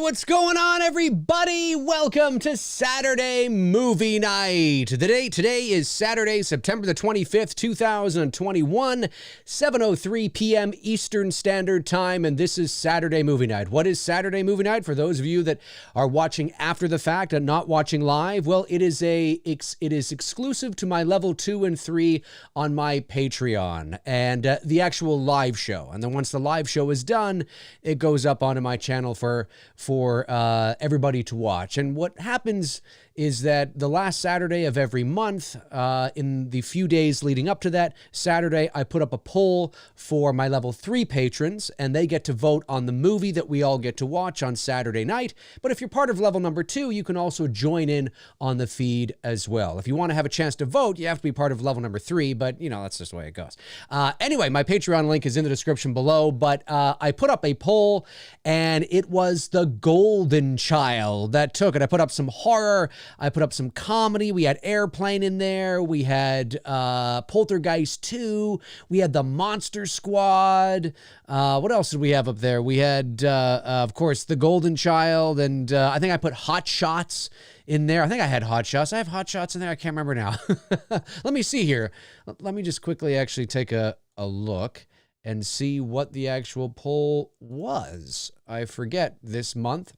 what's going on, everybody? Welcome to Saturday Movie Night. The date today is Saturday, September the 25th, 2021, 7:03 p.m. Eastern Standard Time, and this is Saturday Movie Night. What is Saturday Movie Night? For those of you that are watching after the fact and not watching live, well, it is exclusive to my level 2 and 3 on my Patreon and the actual live show. And then once the live show is done, it goes up onto my channel for everybody to watch. And what happens is that the last Saturday of every month, in the few days leading up to that Saturday, I put up a poll for my level 3 patrons, and they get to vote on the movie that we all get to watch on Saturday night. But if you're part of level number 2, you can also join in on the feed as well. If you want to have a chance to vote, you have to be part of level number 3, but you know, that's just the way it goes. Anyway, my Patreon link is in the description below, but I put up a poll, and it was The Golden Child that took it. I put up some horror, I put up some comedy. We had Airplane in there. We had Poltergeist 2. We had The Monster Squad. What else did we have up there? We had, of course, The Golden Child, and I think I put Hot Shots in there. I think I had Hot Shots. I have Hot Shots in there. I can't remember now. Let me see here. Let me just quickly actually take a look and see what the actual poll was. I forget this month.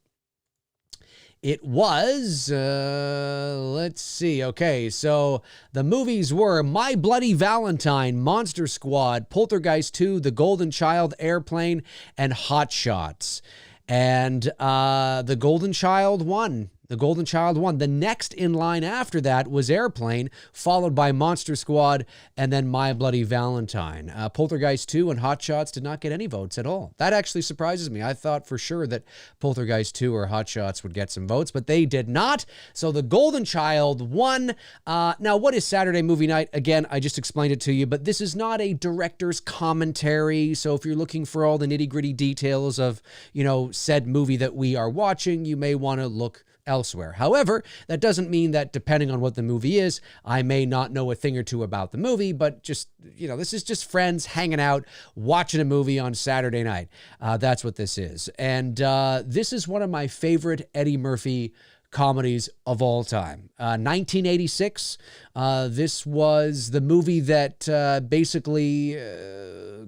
It was, let's see. Okay, so the movies were My Bloody Valentine, Monster Squad, Poltergeist 2, The Golden Child, Airplane, and Hot Shots. And The Golden Child won. The Golden Child won. The next in line after that was Airplane, followed by Monster Squad, and then My Bloody Valentine. Poltergeist 2 and Hot Shots did not get any votes at all. That actually surprises me. I thought for sure that Poltergeist 2 or Hot Shots would get some votes, but they did not. So The Golden Child won. Now, what is Saturday Movie Night? Again, I just explained it to you, but this is not a director's commentary. So if you're looking for all the nitty-gritty details of, you know, said movie that we are watching, you may want to look elsewhere. However, that doesn't mean that depending on what the movie is, I may not know a thing or two about the movie, but just, you know, this is just friends hanging out, watching a movie on Saturday night. That's what this is. And this is one of my favorite Eddie Murphy comedies of all time. 1986, this was the movie that basically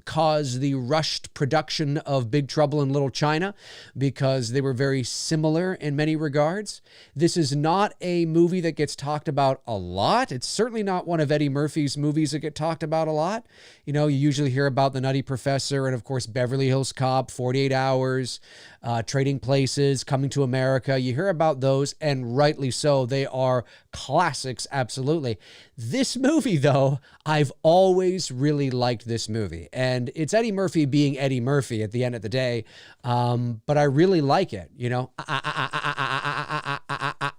caused the rushed production of Big Trouble in Little China because they were very similar in many regards. This is not a movie that gets talked about a lot. It's certainly not one of Eddie Murphy's movies that get talked about a lot. You know, you usually hear about The Nutty Professor and, of course, Beverly Hills Cop, 48 Hours, Trading Places, Coming to America. You hear about those, and rightly so. They are classics, absolutely. This movie, though, I've always really liked this movie. And it's Eddie Murphy being Eddie Murphy at the end of the day. But I really like it, you know.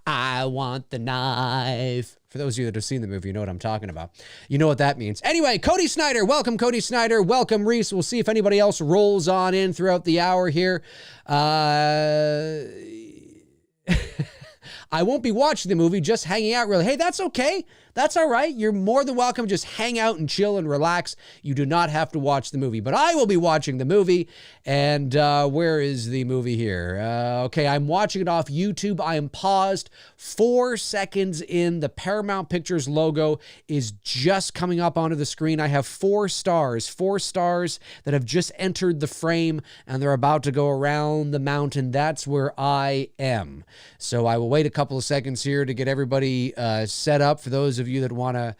I want the knife. For those of you that have seen the movie, you know what I'm talking about. You know what that means. Anyway, Cody Snyder. Welcome, Cody Snyder. Welcome, Reese. We'll see if anybody else rolls on in throughout the hour here. I won't be watching the movie, just hanging out really. Hey, that's okay. That's all right. You're more than welcome. Just hang out and chill and relax. You do not have to watch the movie, but I will be watching the movie. And where is the movie here? Okay, I'm watching it off YouTube. I am paused 4 seconds in. The Paramount Pictures logo is just coming up onto the screen. I have 4 stars that have just entered the frame, and they're about to go around the mountain. That's where I am. So I will wait a couple of seconds here to get everybody set up. For those of you that want to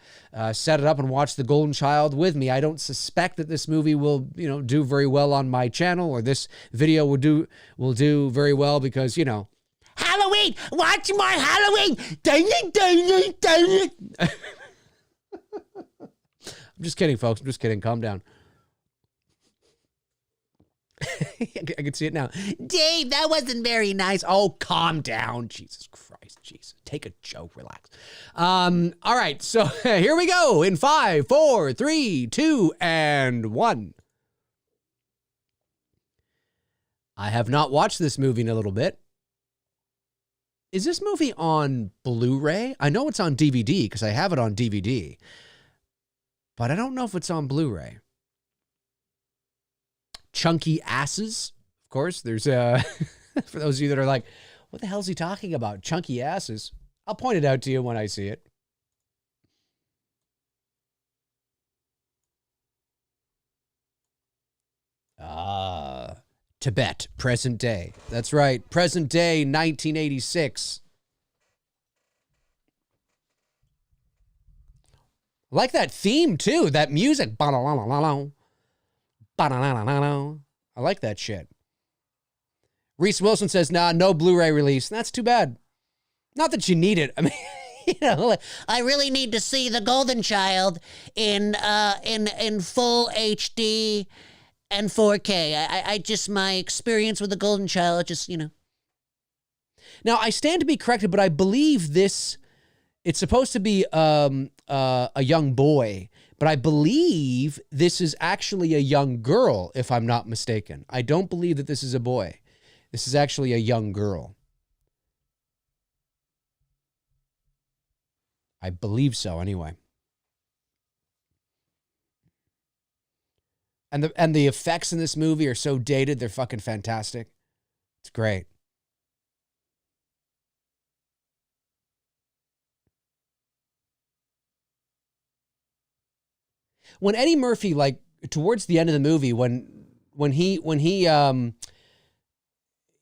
set it up and watch The Golden Child with me, I don't suspect that this movie will, you know, do very well on my channel, or this video will do very well because, you know, Halloween, watch my Halloween. Dang it. I'm just kidding, folks. I'm just kidding. Calm down. I can see it now. Dave, that wasn't very nice. Oh, calm down. Jesus Christ. Jesus. Take a joke. Relax. All right. So here we go in 5, 4, 3, 2, and 1. I have not watched this movie in a little bit. Is this movie on Blu-ray? I know it's on DVD because I have it on DVD, but I don't know if it's on Blu-ray. Chunky Asses. Of course, there's For those of you that are like, what the hell is he talking about? Chunky asses. I'll point it out to you when I see it. Tibet, present day. That's right. Present day, 1986. I like that theme, too. That music. I like that shit. Reese Wilson says, nah, no Blu-ray release. That's too bad. Not that you need it. I mean, you know, I really need to see The Golden Child in full HD and 4K. I just, my experience with The Golden Child, just, you know. Now, I stand to be corrected, but I believe this, it's supposed to be a young boy, but I believe this is actually a young girl, if I'm not mistaken. I don't believe that this is a boy. This is actually a young girl. I believe so, anyway. And the effects in this movie are so dated, they're fucking fantastic. It's great. When Eddie Murphy, like, towards the end of the movie, when he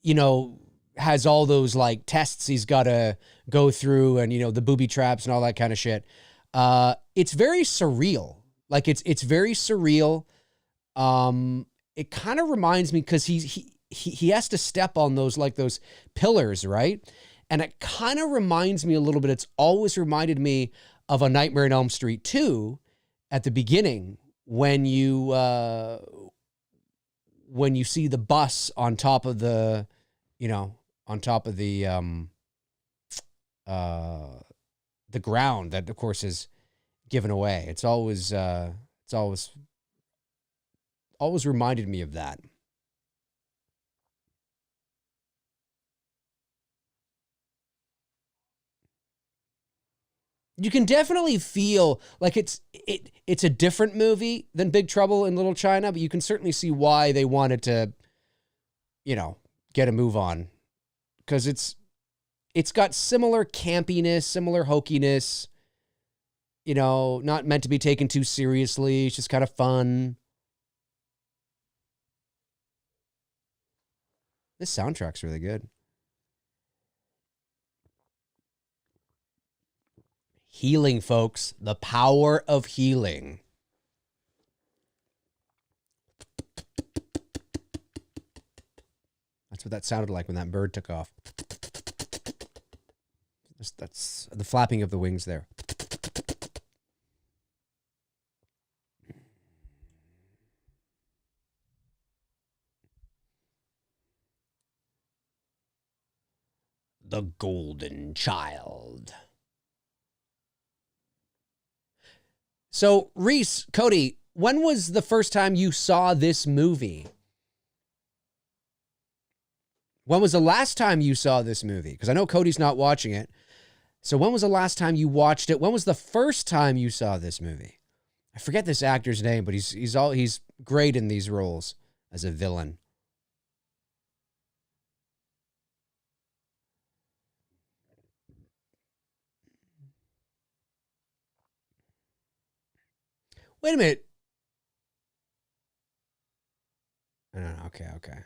you know, has all those, like, tests he's got to go through and, you know, the booby traps and all that kind of shit, it's very surreal. Like, it's very surreal. It kind of reminds me, because he has to step on those, like, those pillars, right? And it kind of reminds me a little bit, it's always reminded me of A Nightmare on Elm Street 2 at the beginning, when you see the bus on top of the, you know, on top of the ground that, of course, is given away. It's always reminded me of that. You can definitely feel like it's a different movie than Big Trouble in Little China, but you can certainly see why they wanted to, you know, get a move on, because it's got similar campiness, similar hokiness, you know, not meant to be taken too seriously. It's just kind of fun. This soundtrack's really good. Healing, folks. The power of healing. That's what that sounded like when that bird took off. That's the flapping of the wings there. The Golden Child. So, Reese, Cody, when was the first time you saw this movie? When was the last time you saw this movie? Because I know Cody's not watching it. So when was the last time you watched it? When was the first time you saw this movie? I forget this actor's name, but he's great in these roles as a villain. Wait a minute. No, okay.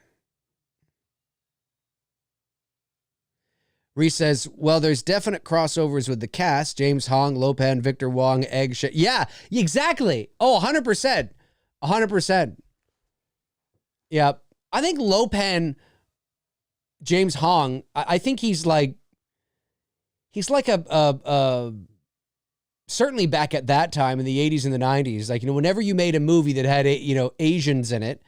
Reese says, well, there's definite crossovers with the cast. James Hong, Lopan, Victor Wong, Egg. Yeah, exactly. Oh, 100%. 100%. Yeah. I think Lopan, James Hong, I think he's like a certainly back at that time in the 80s and the 90s, like, you know, whenever you made a movie that had, you know, Asians in it,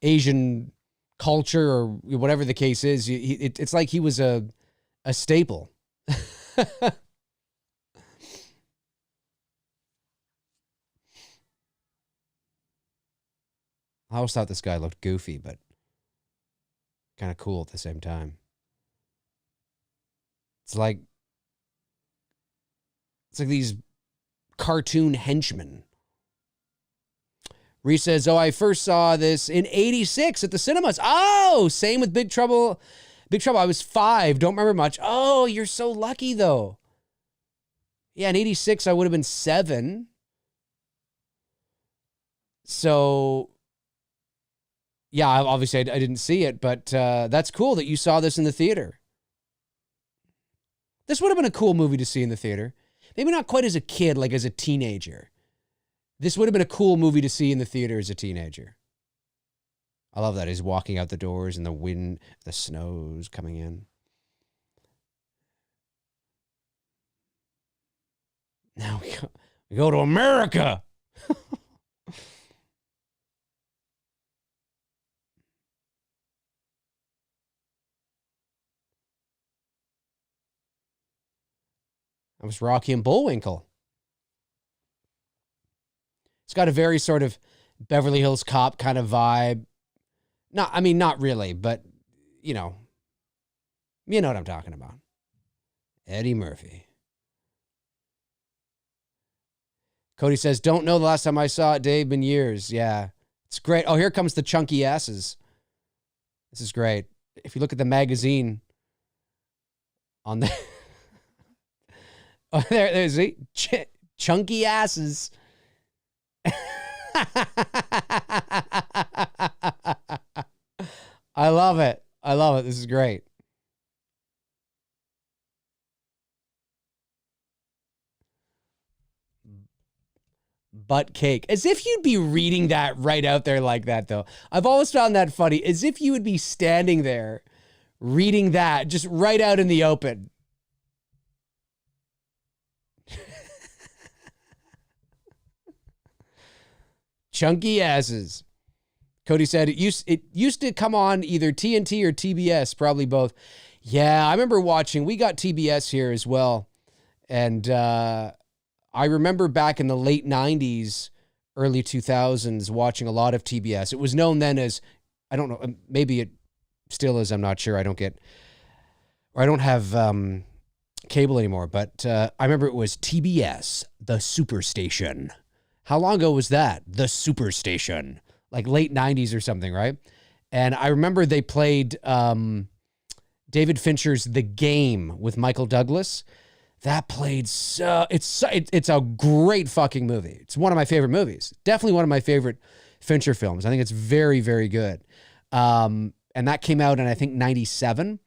Asian culture or whatever the case is, it's like he was a staple. I always thought this guy looked goofy, but kind of cool at the same time. It's like these cartoon henchmen. Reese says, oh, I first saw this in 86 at the cinemas. Oh, same with Big Trouble Big Trouble, I was 5. Don't remember much. Oh, you're so lucky, though. Yeah, in 86, I would have been 7. So, yeah, obviously I didn't see it, but that's cool that you saw this in the theater. This would have been a cool movie to see in the theater. Maybe not quite as a kid, like as a teenager. This would have been a cool movie to see in the theater as a teenager. I love that. He's walking out the doors and the wind, the snow's coming in. Now we go to America. That was Rocky and Bullwinkle. It's got a very sort of Beverly Hills Cop kind of vibe. Not really, but you know what I'm talking about. Eddie Murphy. Cody says, don't know the last time I saw it, Dave, been years. Yeah, it's great. Oh, here comes the chunky asses. This is great. If you look at the magazine on the... oh, there's chunky asses. I love it. I love it. This is great. Butt cake. As if you'd be reading that right out there like that, though. I've always found that funny. As if you would be standing there reading that just right out in the open. Chunky asses. Cody said it used to come on either TNT or TBS, probably both. Yeah, I remember watching. We got TBS here as well. And I remember back in the late 90s, early 2000s, watching a lot of TBS. It was known then as, I don't know, maybe it still is, I'm not sure. I don't have cable anymore. But I remember it was TBS, the Superstation. How long ago was that? The Superstation. Like late 90s or something, right? And I remember they played David Fincher's The Game with Michael Douglas. That played it's a great fucking movie. It's one of my favorite movies. Definitely one of my favorite Fincher films. I think it's very, very good. And that came out in, I think, 97.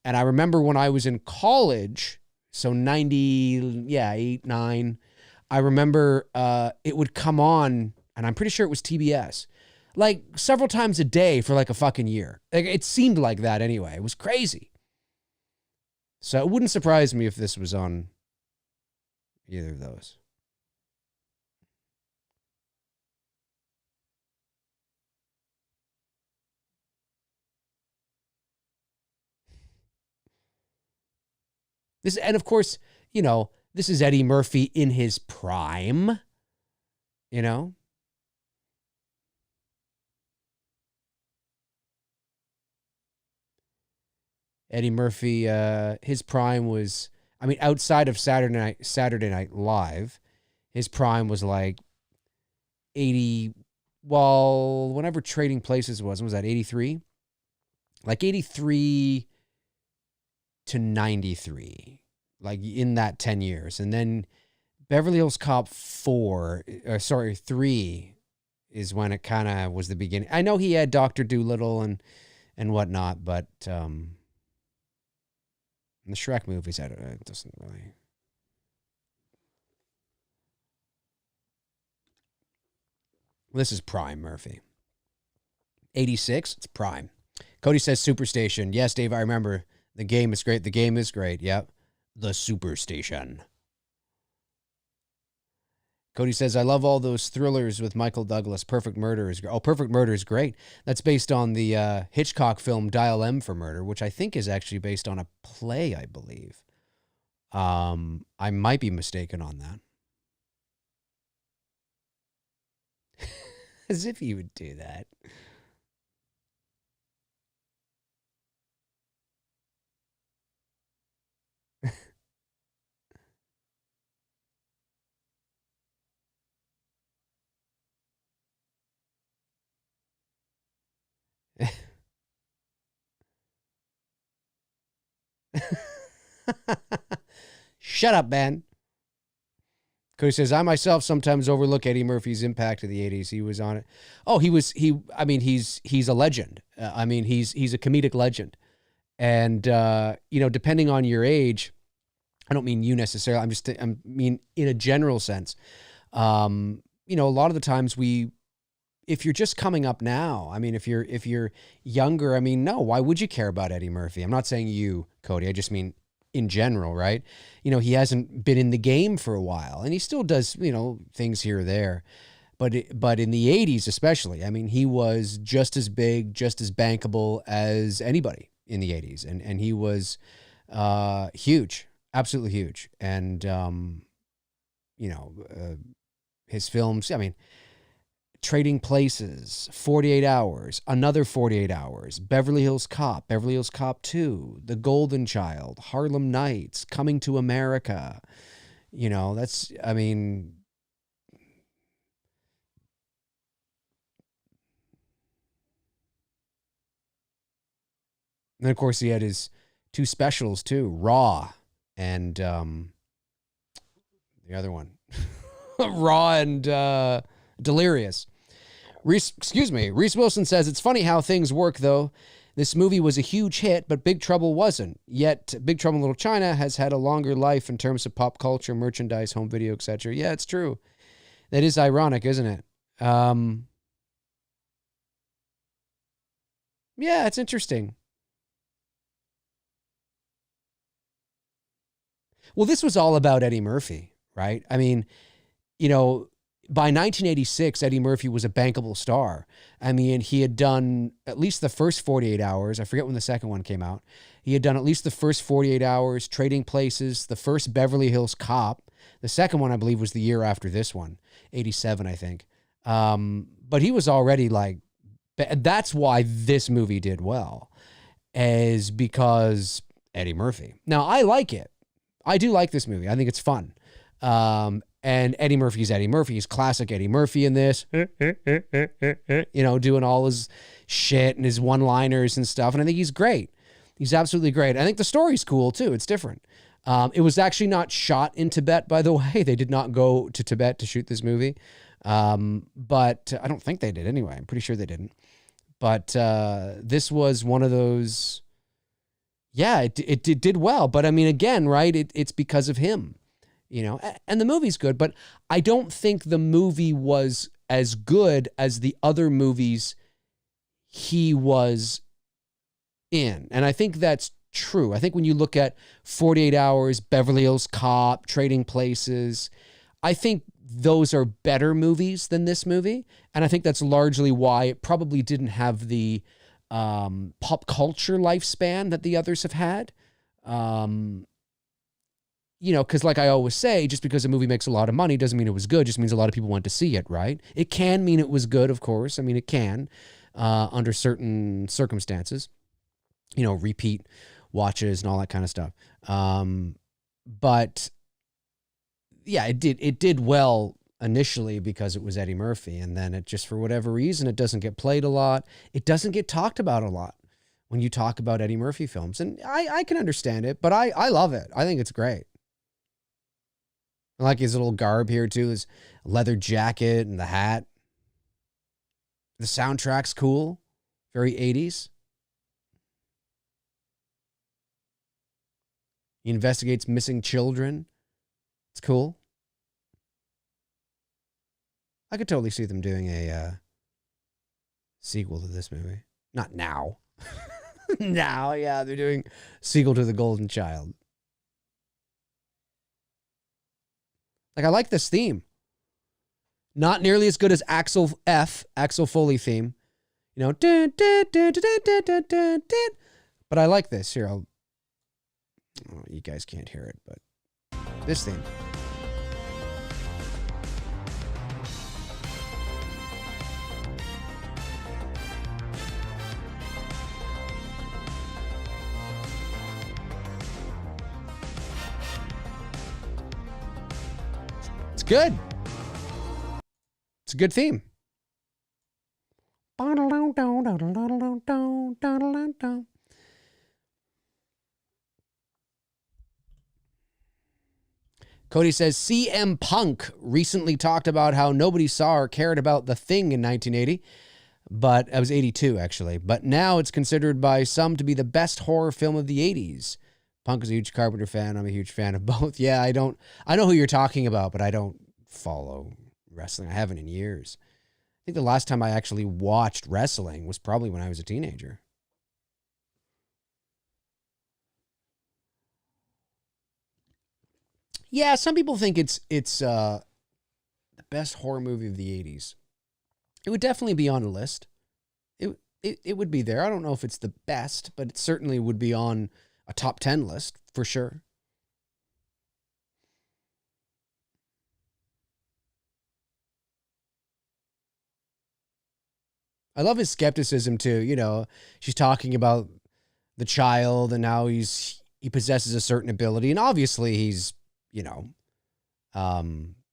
And I remember when I was in college, so 8, 9, I remember it would come on, and I'm pretty sure it was TBS, like several times a day for like a fucking year. Like, it seemed like that anyway. It was crazy. So it wouldn't surprise me if this was on either of those. And of course, this is Eddie Murphy in his prime, Eddie Murphy, his prime was, outside of Saturday Night Live, his prime was like 80, well, whenever Trading Places was that 83? Like 83 to 93, like in that 10 years. And then Beverly Hills Cop 3 is when it kind of was the beginning. I know he had Dr. Dolittle and whatnot, but the Shrek movies, it doesn't really. This is prime Murphy. 86, it's prime. Cody says Superstation. Yes, Dave, I remember. The Game is great. The Game is great. Yep. The Superstation. Cody says, I love all those thrillers with Michael Douglas. Perfect Murder is great. Oh, Perfect Murder is great. That's based on the Hitchcock film Dial M for Murder, which I think is actually based on a play, I believe. I might be mistaken on that. As if you would do that. Shut up, Ben. Cody says, I myself sometimes overlook Eddie Murphy's impact of the 80s. He was on it. Oh, he's a legend. He's a comedic legend. And, depending on your age, I don't mean you necessarily. I mean, in a general sense, a lot of the times if you're just coming up now, I mean, if you're younger, I mean, no, why would you care about Eddie Murphy? I'm not saying you, Cody. I just mean in general, right? He hasn't been in the game for a while, and he still does, things here or there. But in the 80s especially, I mean, he was just as big, just as bankable as anybody in the 80s. And he was huge, absolutely huge. And, his films, I mean, Trading Places, 48 Hours, Another 48 Hours, Beverly Hills Cop, Beverly Hills Cop 2, The Golden Child, Harlem Nights, Coming to America. That's, I mean, and of course he had his two specials too, Raw and the other one, Raw and Delirious. Reese Wilson says, it's funny how things work, though. This movie was a huge hit, but Big Trouble wasn't. Yet Big Trouble in Little China has had a longer life in terms of pop culture, merchandise, home video, etc. Yeah, it's true. That is ironic, isn't it? Yeah, it's interesting. Well, this was all about Eddie Murphy, right? I mean, by 1986, Eddie Murphy was a bankable star. I mean, he had done at least the first 48 Hours. I forget when the second one came out. He had done at least the first 48 Hours, Trading Places, the first Beverly Hills Cop. The second one, I believe, was the year after this one, 87, I think. But he was already that's why this movie did well, is because Eddie Murphy. Now, I like it. I do like this movie. I think it's fun. And Eddie Murphy's Eddie Murphy. He's classic Eddie Murphy in this, doing all his shit and his one-liners and stuff. And I think he's great. He's absolutely great. I think the story's cool too. It's different. It was actually not shot in Tibet, by the way. They did not go to Tibet to shoot this movie. But I don't think they did anyway. I'm pretty sure they didn't. But this was one of those, yeah, it did well. But I mean, again, right, it's because of him. And the movie's good, but I don't think the movie was as good as the other movies he was in. And I think that's true. I think when you look at 48 Hours, Beverly Hills Cop, Trading Places, I think those are better movies than this movie. And I think that's largely why it probably didn't have the pop culture lifespan that the others have had. Because like I always say, just because a movie makes a lot of money doesn't mean it was good. It just means a lot of people went to see it, right? It can mean it was good, of course. I mean, it can, under certain circumstances, repeat watches and all that kind of stuff. But yeah, it did well initially because it was Eddie Murphy. And then it just, for whatever reason, it doesn't get played a lot. It doesn't get talked about a lot when you talk about Eddie Murphy films. And I can understand it, but I love it. I think it's great. I like his little garb here, too. His leather jacket and the hat. The soundtrack's cool. Very 80s. He investigates missing children. It's cool. I could totally see them doing a sequel to this movie. Not now. Now, yeah, they're doing sequel to The Golden Child. Like, I like this theme. Not nearly as good as Axel Foley theme. But I like this. Here, you guys can't hear it, but this theme. Good. It's a good theme. Cody says, CM Punk recently talked about how nobody saw or cared about The Thing in 1980. But it was 82, actually. But now it's considered by some to be the best horror film of the 80s. Punk is a huge Carpenter fan. I'm a huge fan of both. Yeah, I know who you're talking about, but I don't follow wrestling. I haven't in years. I think the last time I actually watched wrestling was probably when I was a teenager. Yeah, some people think it's the best horror movie of the 80s. It would definitely be on a list. It would be there. I don't know if it's the best, but it certainly would be on a top 10 list for sure. I love his skepticism too. You know, she's talking about the child and how he possesses a certain ability, and obviously he's,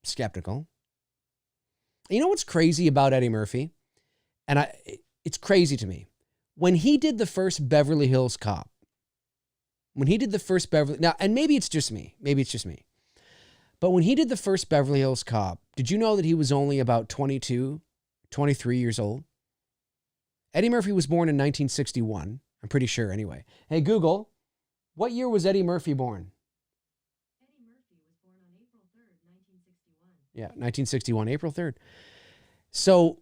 skeptical. You know what's crazy about Eddie Murphy? And it's crazy to me. When he did the first Beverly Hills Cop, now, and maybe it's just me, but when he did the first Beverly Hills Cop, did you know that he was only about 22, 23 years old? Eddie Murphy was born in 1961. I'm pretty sure anyway. Hey, Google, what year was Eddie Murphy born? Eddie Murphy was born on April 3rd, 1961. Yeah, 1961, April 3rd. So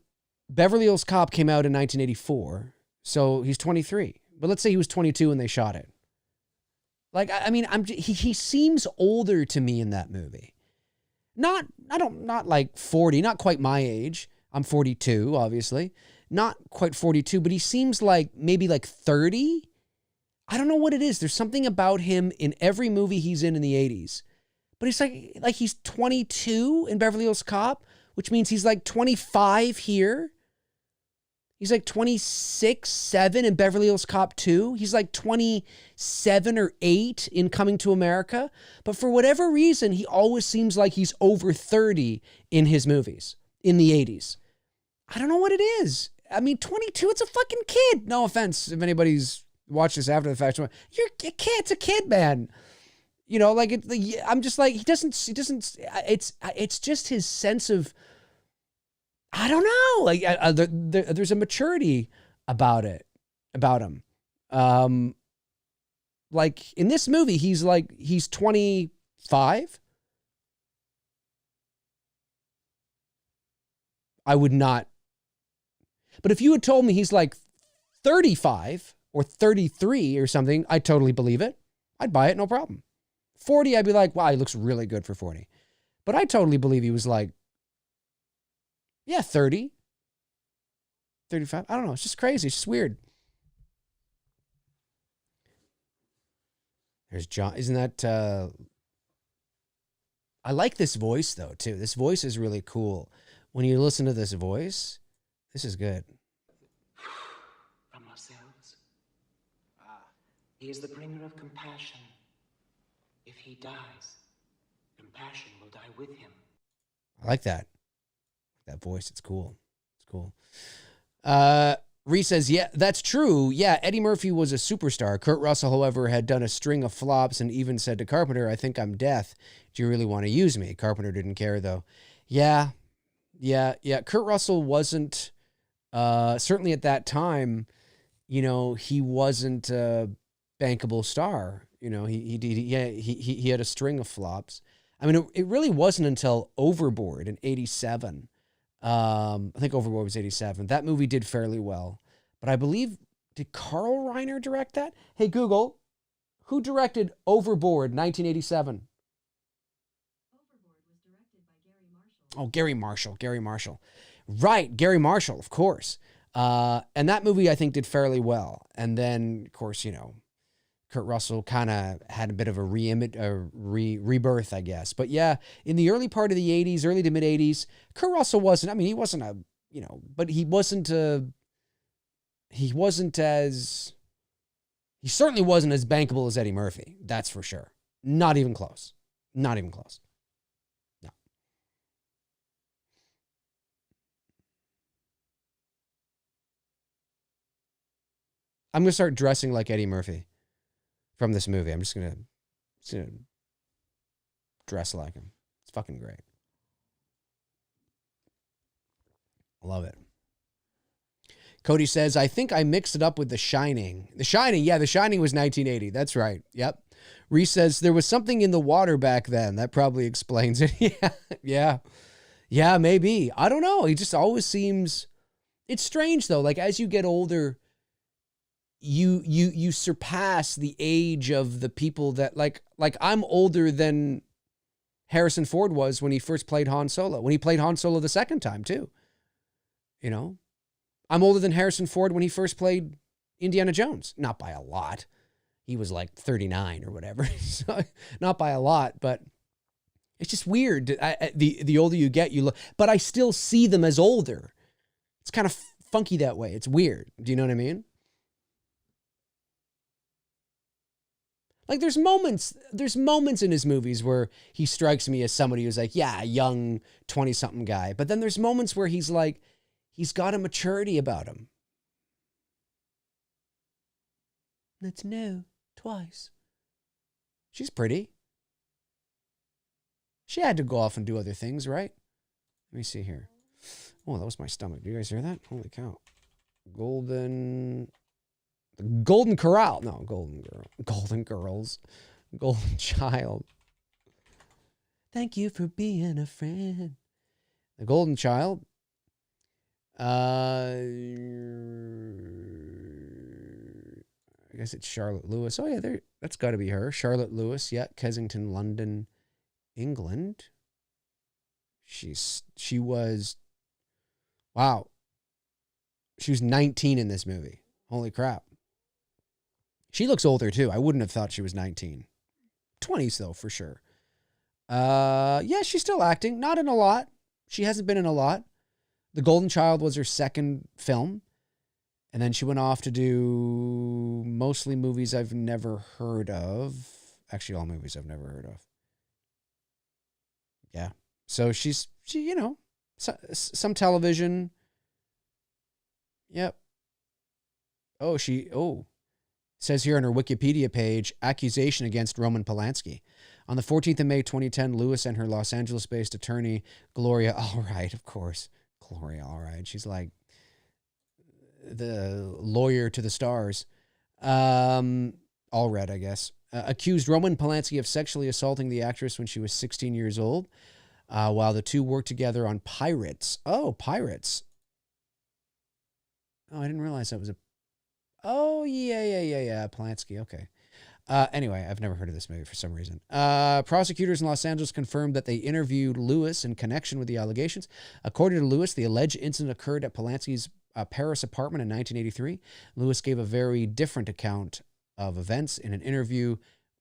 Beverly Hills Cop came out in 1984. So he's 23. But let's say he was 22 when they shot it. Like, I mean, he seems older to me in that movie. Not like 40, not quite my age. I'm 42, obviously. Not quite 42, but he seems like maybe like 30. I don't know what it is. There's something about him in every movie he's in the 80s. But it's like he's 22 in Beverly Hills Cop, which means he's like 25 here. He's like 26, 7 in Beverly Hills Cop 2. He's like 27 or 8 in Coming to America. But for whatever reason, he always seems like he's over 30 in his movies in the 80s. I don't know what it is. I mean, 22, it's a fucking kid. No offense if anybody's watched this after the fact. You're a kid. It's a kid, man. You know, like, I'm just like, he doesn't, it's just his sense of, I don't know. Like, there's a maturity about him. Like in this movie, he's 25. I would not. But if you had told me he's like 35 or 33 or something, I'd totally believe it. I'd buy it, no problem. 40, I'd be like, wow, he looks really good for 40. But I totally believe he was like, yeah, 30, 35. I don't know. It's just crazy. It's just weird. There's John. Isn't that... I like this voice, though, too. This voice is really cool. When you listen to this voice, this is good. From ourselves. He is the bringer of compassion. If he dies, compassion will die with him. I like that. That voice, it's cool. It's cool. Ree says, yeah, that's true. Yeah, Eddie Murphy was a superstar. Kurt Russell, however, had done a string of flops and even said to Carpenter, I think I'm death. Do you really want to use me? Carpenter didn't care, though. Yeah. Kurt Russell wasn't, certainly at that time, he wasn't a bankable star. He had a string of flops. I mean, it really wasn't until Overboard in 87. I think Overboard was 87. That movie did fairly well. But I believe, did Carl Reiner direct that? Hey, Google, who directed Overboard 1987? Overboard was directed by Gary Marshall. Oh, Gary Marshall. Right, Gary Marshall, of course. And that movie, I think, did fairly well. And then, of course, Kurt Russell kind of had a bit of a rebirth, I guess. But yeah, in the early part of the 80s, early to mid 80s, Kurt Russell wasn't, he wasn't but he certainly wasn't as bankable as Eddie Murphy. That's for sure. Not even close. No. I'm going to start dressing like Eddie Murphy from this movie. I'm just gonna dress like him. It's fucking great. I love it. Cody says, I think I mixed it up with The Shining. The Shining, yeah, The Shining was 1980. That's right. Yep. Reese says, there was something in the water back then. That probably explains it. Yeah, maybe. I don't know. He just always seems... It's strange, though. Like, as you get older, you surpass the age of the people that... Like I'm older than Harrison Ford was when he first played Han Solo. When he played Han Solo the second time, too. You know? I'm older than Harrison Ford when he first played Indiana Jones. Not by a lot. He was like 39 or whatever. So, not by a lot, but it's just weird. The older you get, you look, but I still see them as older. It's kind of funky that way. It's weird. Do you know what I mean? Like there's moments in his movies where he strikes me as somebody who's like, yeah, a young 20-something guy. But then there's moments where he's like, he's got a maturity about him. Let's know twice. She's pretty. She had to go off and do other things, right? Let me see here. Oh, that was my stomach. Do you guys hear that? Holy cow. Golden Corral. No, Golden Girl. Golden Girls. Golden Child. Thank you for being a friend. The Golden Child. I guess it's Charlotte Lewis. Oh yeah, that's got to be her. Charlotte Lewis. Yeah, Kensington, London, England. She was. Wow. She was 19 in this movie. Holy crap. She looks older too. I wouldn't have thought she was 19. 20s though, for sure. Yeah, she's still acting. Not in a lot. She hasn't been in a lot. The Golden Child was her second film. And then she went off to do mostly movies I've never heard of. Actually, all movies I've never heard of. Yeah. So she, you know, some television. Yep. Says here on her Wikipedia page, accusation against Roman Polanski. On the 14th of May, 2010, Lewis and her Los Angeles-based attorney, Gloria Allred, of course. Gloria Allred. She's like the lawyer to the stars. Allred, I guess. Accused Roman Polanski of sexually assaulting the actress when she was 16 years old, while the two worked together on Pirates. Oh, Pirates. Oh, I didn't realize that was a... Oh, yeah. Polanski, okay. Anyway, I've never heard of this movie for some reason. Prosecutors in Los Angeles confirmed that they interviewed Lewis in connection with the allegations. According to Lewis, the alleged incident occurred at Polanski's Paris apartment in 1983. Lewis gave a very different account of events in an interview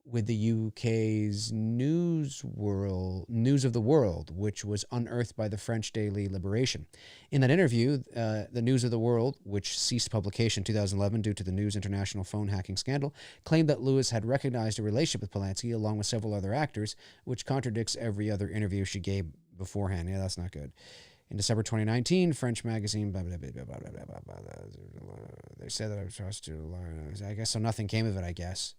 with the UK's News of the World, which was unearthed by the French daily Liberation. In that interview, the News of the World, which ceased publication in 2011 due to the News International phone hacking scandal, claimed that Lewis had recognized a relationship with Polanski along with several other actors, which contradicts every other interview she gave beforehand. Yeah, that's not good. In December 2019, French magazine, blah, blah, blah, blah, blah, blah, blah, blah, they said that I was supposed to, I guess, so nothing came of it, I guess.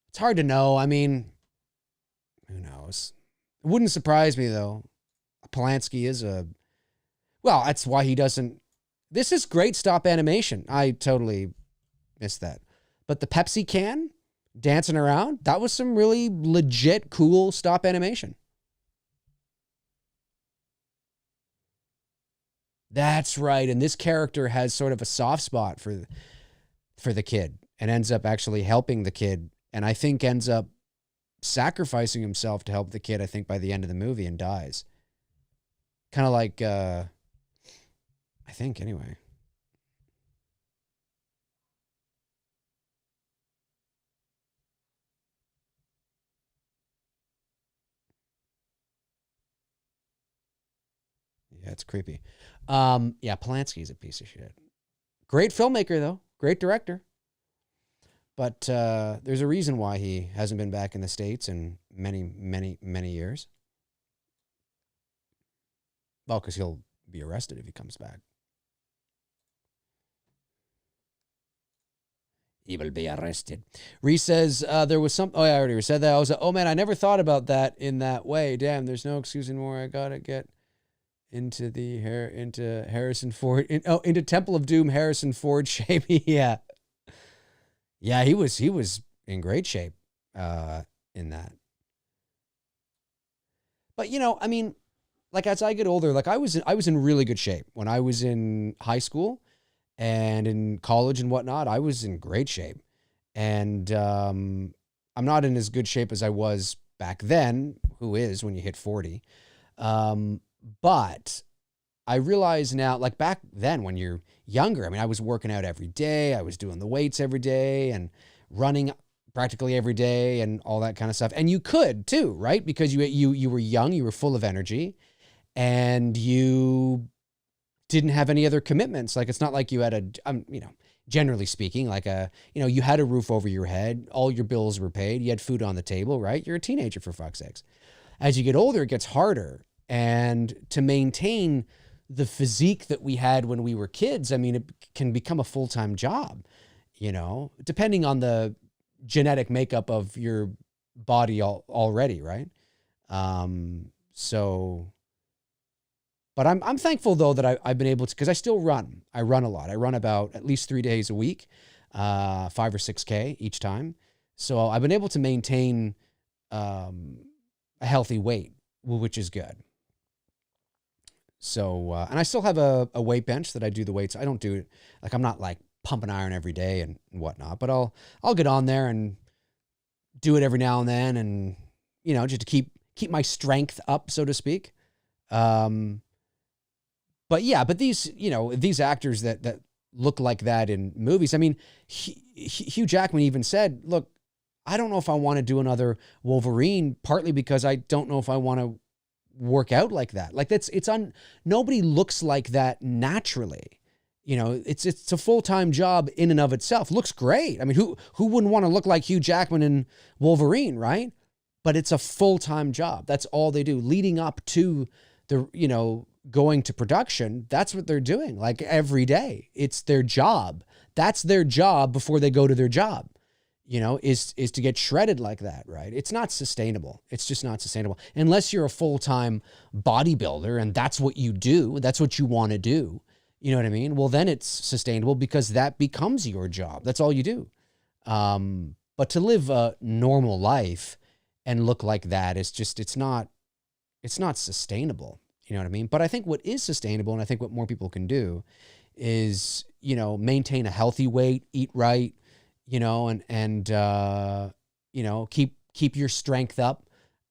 It's hard to know. I mean, who knows? It wouldn't surprise me, though. Polanski is well, that's why he doesn't... This is great stop animation. I totally missed that. But the Pepsi can dancing around, that was some really legit, cool stop animation. That's right. And this character has sort of a soft spot for the kid and ends up actually helping the kid. And I think ends up sacrificing himself to help the kid, I think, by the end of the movie, and dies. Kind of like, I think, anyway. Yeah, it's creepy. Yeah, Polanski's a piece of shit. Great filmmaker, though. Great director. But there's a reason why he hasn't been back in the States in many, many, many years. Well, because he'll be arrested if he comes back. He will be arrested. Reese says there was some. Oh, I already said that. I was like, oh man, I never thought about that in that way. Damn, there's no excuse anymore. I gotta get into Harrison Ford. Into Temple of Doom Harrison Ford shape. Yeah, he was in great shape in that. But I mean, like as I get older, like I was in really good shape when I was in high school. And in college and whatnot, I was in great shape. And I'm not in as good shape as I was back then. Who is when you hit 40? But I realize now, like back then when you're younger, I mean, I was working out every day. I was doing the weights every day and running practically every day and all that kind of stuff. And you could too, right? Because you were young, you were full of energy, and you didn't have any other commitments. Like, it's not like you had generally speaking, like you had a roof over your head, all your bills were paid, you had food on the table, right? You're a teenager, for fuck's sakes. As you get older, it gets harder. And to maintain the physique that we had when we were kids, I mean, it can become a full-time job, depending on the genetic makeup of your body already, right? But I'm thankful though that I've been able to, because I still run. I run a lot. I run about at least 3 days a week, 5 or 6K each time. So I've been able to maintain a healthy weight, which is good. So, and I still have a weight bench that I do the weights. I don't do it, like I'm not like pumping iron every day and whatnot, but I'll get on there and do it every now and then, and just to keep my strength up, so to speak. But these actors that look like that in movies, I mean, Hugh Jackman even said, look, I don't know if I want to do another Wolverine, partly because I don't know if I want to work out like that. Like nobody looks like that naturally. It's a full-time job in and of itself. Looks great. I mean, who wouldn't want to look like Hugh Jackman in Wolverine, right? But it's a full-time job. That's all they do. Leading up to the, going to production, that's what they're doing. Like every day, it's their job. That's their job before they go to their job, is to get shredded like that, right? It's not sustainable. It's just not sustainable. Unless you're a full-time bodybuilder and that's what you do, that's what you want to do. You know what I mean? Well, then it's sustainable because that becomes your job. That's all you do. But to live a normal life and look like that is just, it's not sustainable. You know what I mean? But I think what is sustainable, and I think what more people can do, is maintain a healthy weight, eat right, and keep your strength up,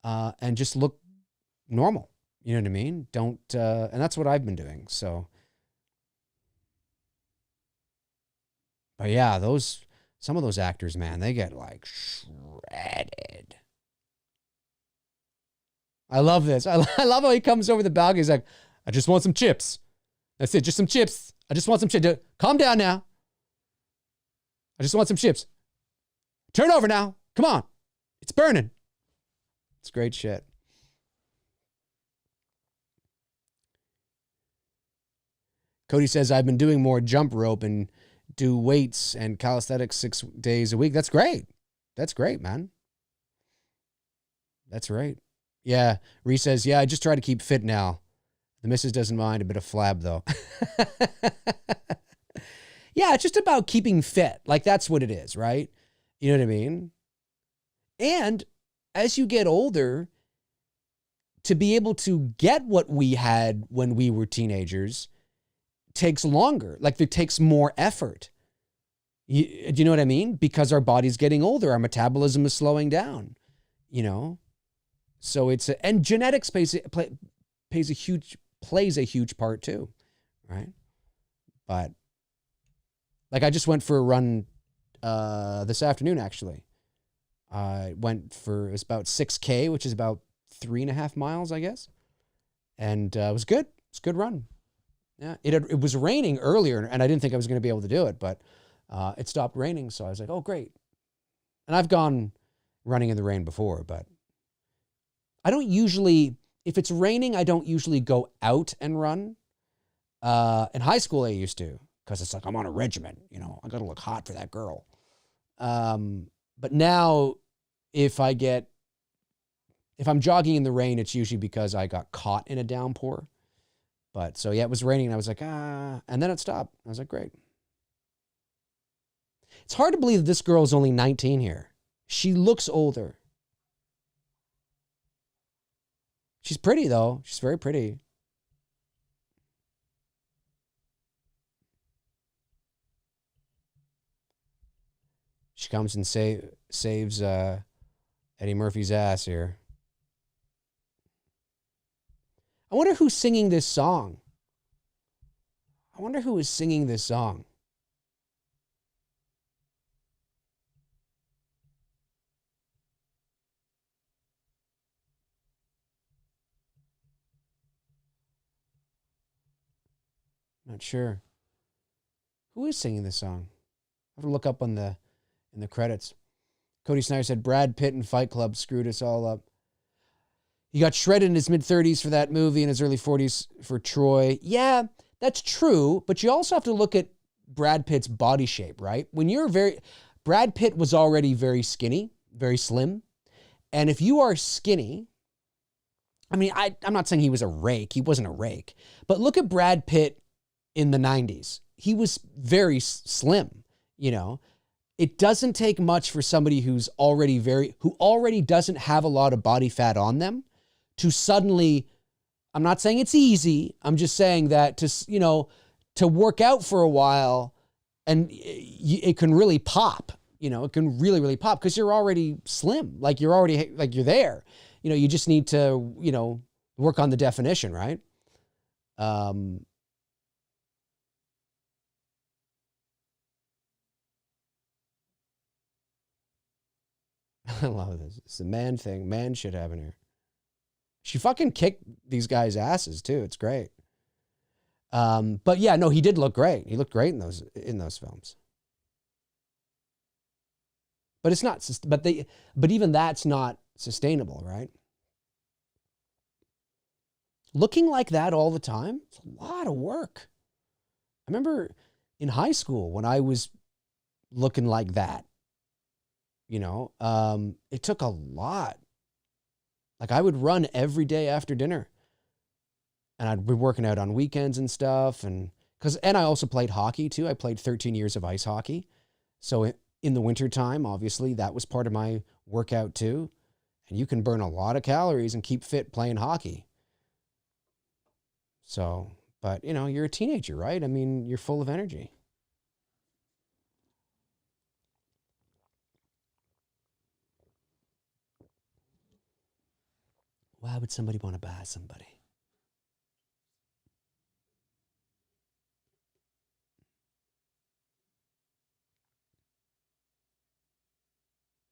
and just look normal. You know what I mean? Don't, and that's what I've been doing. So, but yeah, some of those actors, man, they get like shredded. I love this. I love how he comes over the balcony. He's like, I just want some chips. That's it. Just some chips. I just want some chips. Calm down now. I just want some chips. Turn over now. Come on. It's burning. It's great shit. Cody says, I've been doing more jump rope and do weights and calisthenics 6 days a week. That's great. That's great, man. That's right. Yeah, Reese says, yeah, I just try to keep fit now. The missus doesn't mind a bit of flab, though. Yeah, it's just about keeping fit. Like, that's what it is, right? You know what I mean? And as you get older, to be able to get what we had when we were teenagers takes longer. Like, it takes more effort. Do you know what I mean? Because our body's getting older. Our metabolism is slowing down, So and genetics plays a huge part too, right? But like I just went for a run this afternoon. Actually, I went for, it was about 6K, which is about 3.5 miles, I guess, and it was good. It's a good run. Yeah, it was raining earlier, and I didn't think I was going to be able to do it, but it stopped raining, so I was like, oh great. And I've gone running in the rain before, but I don't usually, if it's raining, I don't usually go out and run. In high school, I used to, because it's like, I'm on a regimen, I got to look hot for that girl. But now if I'm jogging in the rain, it's usually because I got caught in a downpour. But so yeah, it was raining and I was like, and then it stopped. I was like, great. It's hard to believe that this girl is only 19 here. She looks older. She's pretty though. She's very pretty. She comes and saves Eddie Murphy's ass here. I wonder who's singing this song. I wonder who is singing this song. Not sure. Who is singing this song? I have to look up in the credits. Cody Snyder said Brad Pitt in Fight Club screwed us all up. He got shredded in his mid-30s for that movie and his early 40s for Troy. Yeah, that's true, but you also have to look at Brad Pitt's body shape, right? Brad Pitt was already very skinny, very slim. And if you are skinny, I mean, I'm not saying he was a rake. He wasn't a rake. But look at Brad Pitt in the 90s. He was very slim, you know. It doesn't take much for somebody who already doesn't have a lot of body fat on them to suddenly, I'm not saying it's easy. I'm just saying that to work out for a while and it can really pop, it can really, really pop because you're already slim. Like you're there, you just need to, work on the definition, right? I love this. It's the man thing. Man shit happening here. She fucking kicked these guys' asses too. It's great. But yeah, no, he did look great. He looked great in those films. But it's not. But even that's not sustainable, right? Looking like that all the time, it's a lot of work. I remember in high school when I was looking like that. It took a lot. Like I would run every day after dinner and I'd be working out on weekends and stuff. And I also played hockey too. I played 13 years of ice hockey. So in the wintertime, obviously that was part of my workout too. And you can burn a lot of calories and keep fit playing hockey. So, but you're a teenager, right? I mean, you're full of energy. Why would somebody want to buy somebody?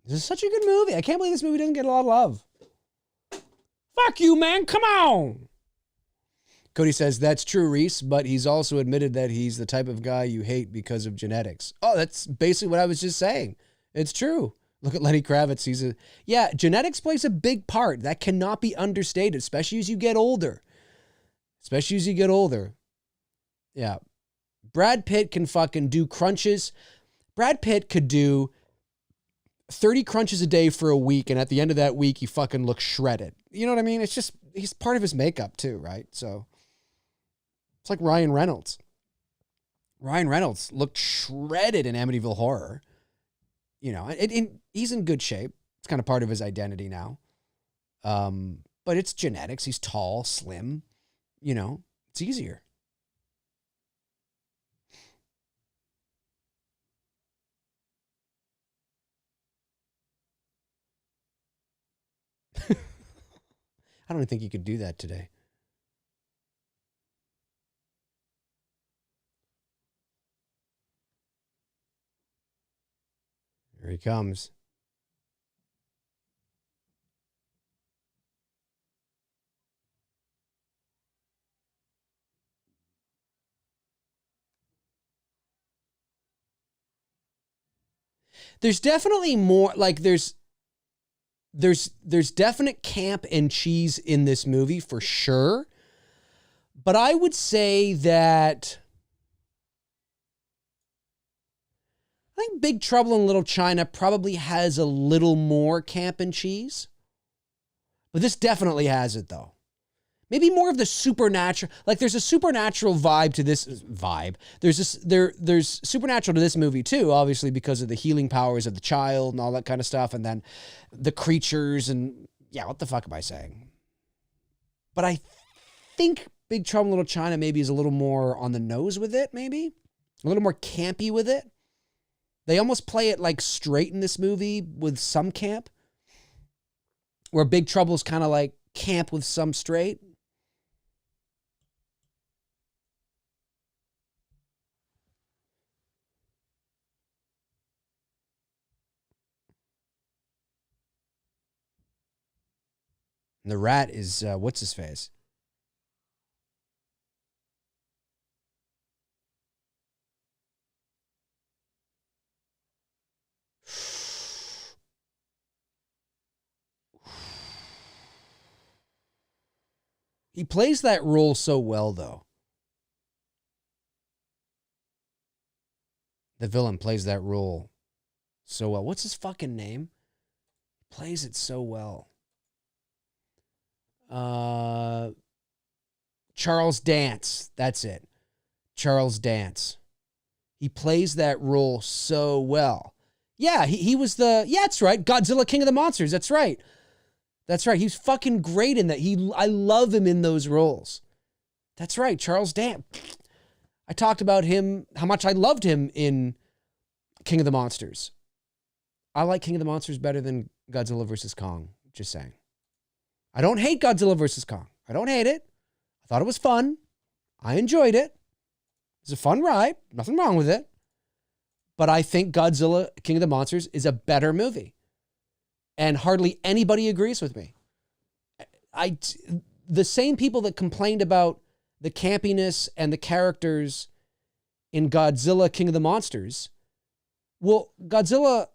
This is such a good movie. I can't believe this movie doesn't get a lot of love. Fuck you, man. Come on. Cody says, that's true, Reese, but he's also admitted that he's the type of guy you hate because of genetics. Oh, that's basically what I was just saying. It's true. Look at Lenny Kravitz. Genetics plays a big part. That cannot be understated, especially as you get older. Yeah. Brad Pitt can fucking do crunches. Brad Pitt could do 30 crunches a day for a week, and at the end of that week, he fucking looks shredded. You know what I mean? It's just, he's part of his makeup too, right? So, it's like Ryan Reynolds. Ryan Reynolds looked shredded in Amityville Horror. He's in good shape. It's kind of part of his identity now. But it's genetics. He's tall, slim. It's easier. I don't think you could do that today. Here he comes. There's definitely more, like there's definite camp and cheese in this movie for sure. But I would say that think Big Trouble in Little China probably has a little more camp and cheese. But this definitely has it, though. Maybe more of the supernatural. Like, there's a supernatural vibe to this vibe. There's supernatural to this movie too, obviously, because of the healing powers of the child and all that kind of stuff, and then the creatures and yeah, what the fuck am I saying? But I think Big Trouble in Little China maybe is a little more on the nose with it, maybe a little more campy with it. They almost play it like straight in this movie with some camp, where Big Trouble's kind of like camp with some straight. And the rat is, what's his face? He plays that role so well, though. The villain plays that role so well. What's his fucking name? He plays it so well. Charles Dance. That's it. Charles Dance. He plays that role so well. Yeah, he was the, yeah, that's right. Godzilla King of the Monsters. That's right. That's right. He's fucking great in that. I love him in those roles. That's right. Charles Dance. I talked about him, how much I loved him in King of the Monsters. I like King of the Monsters better than Godzilla vs. Kong. Just saying. I don't hate Godzilla vs. Kong. I don't hate it. I thought it was fun. I enjoyed it. It was a fun ride. Nothing wrong with it. But I think Godzilla King of the Monsters is a better movie. And hardly anybody agrees with me. The same people that complained about the campiness and the characters in Godzilla King of the Monsters, well, Godzilla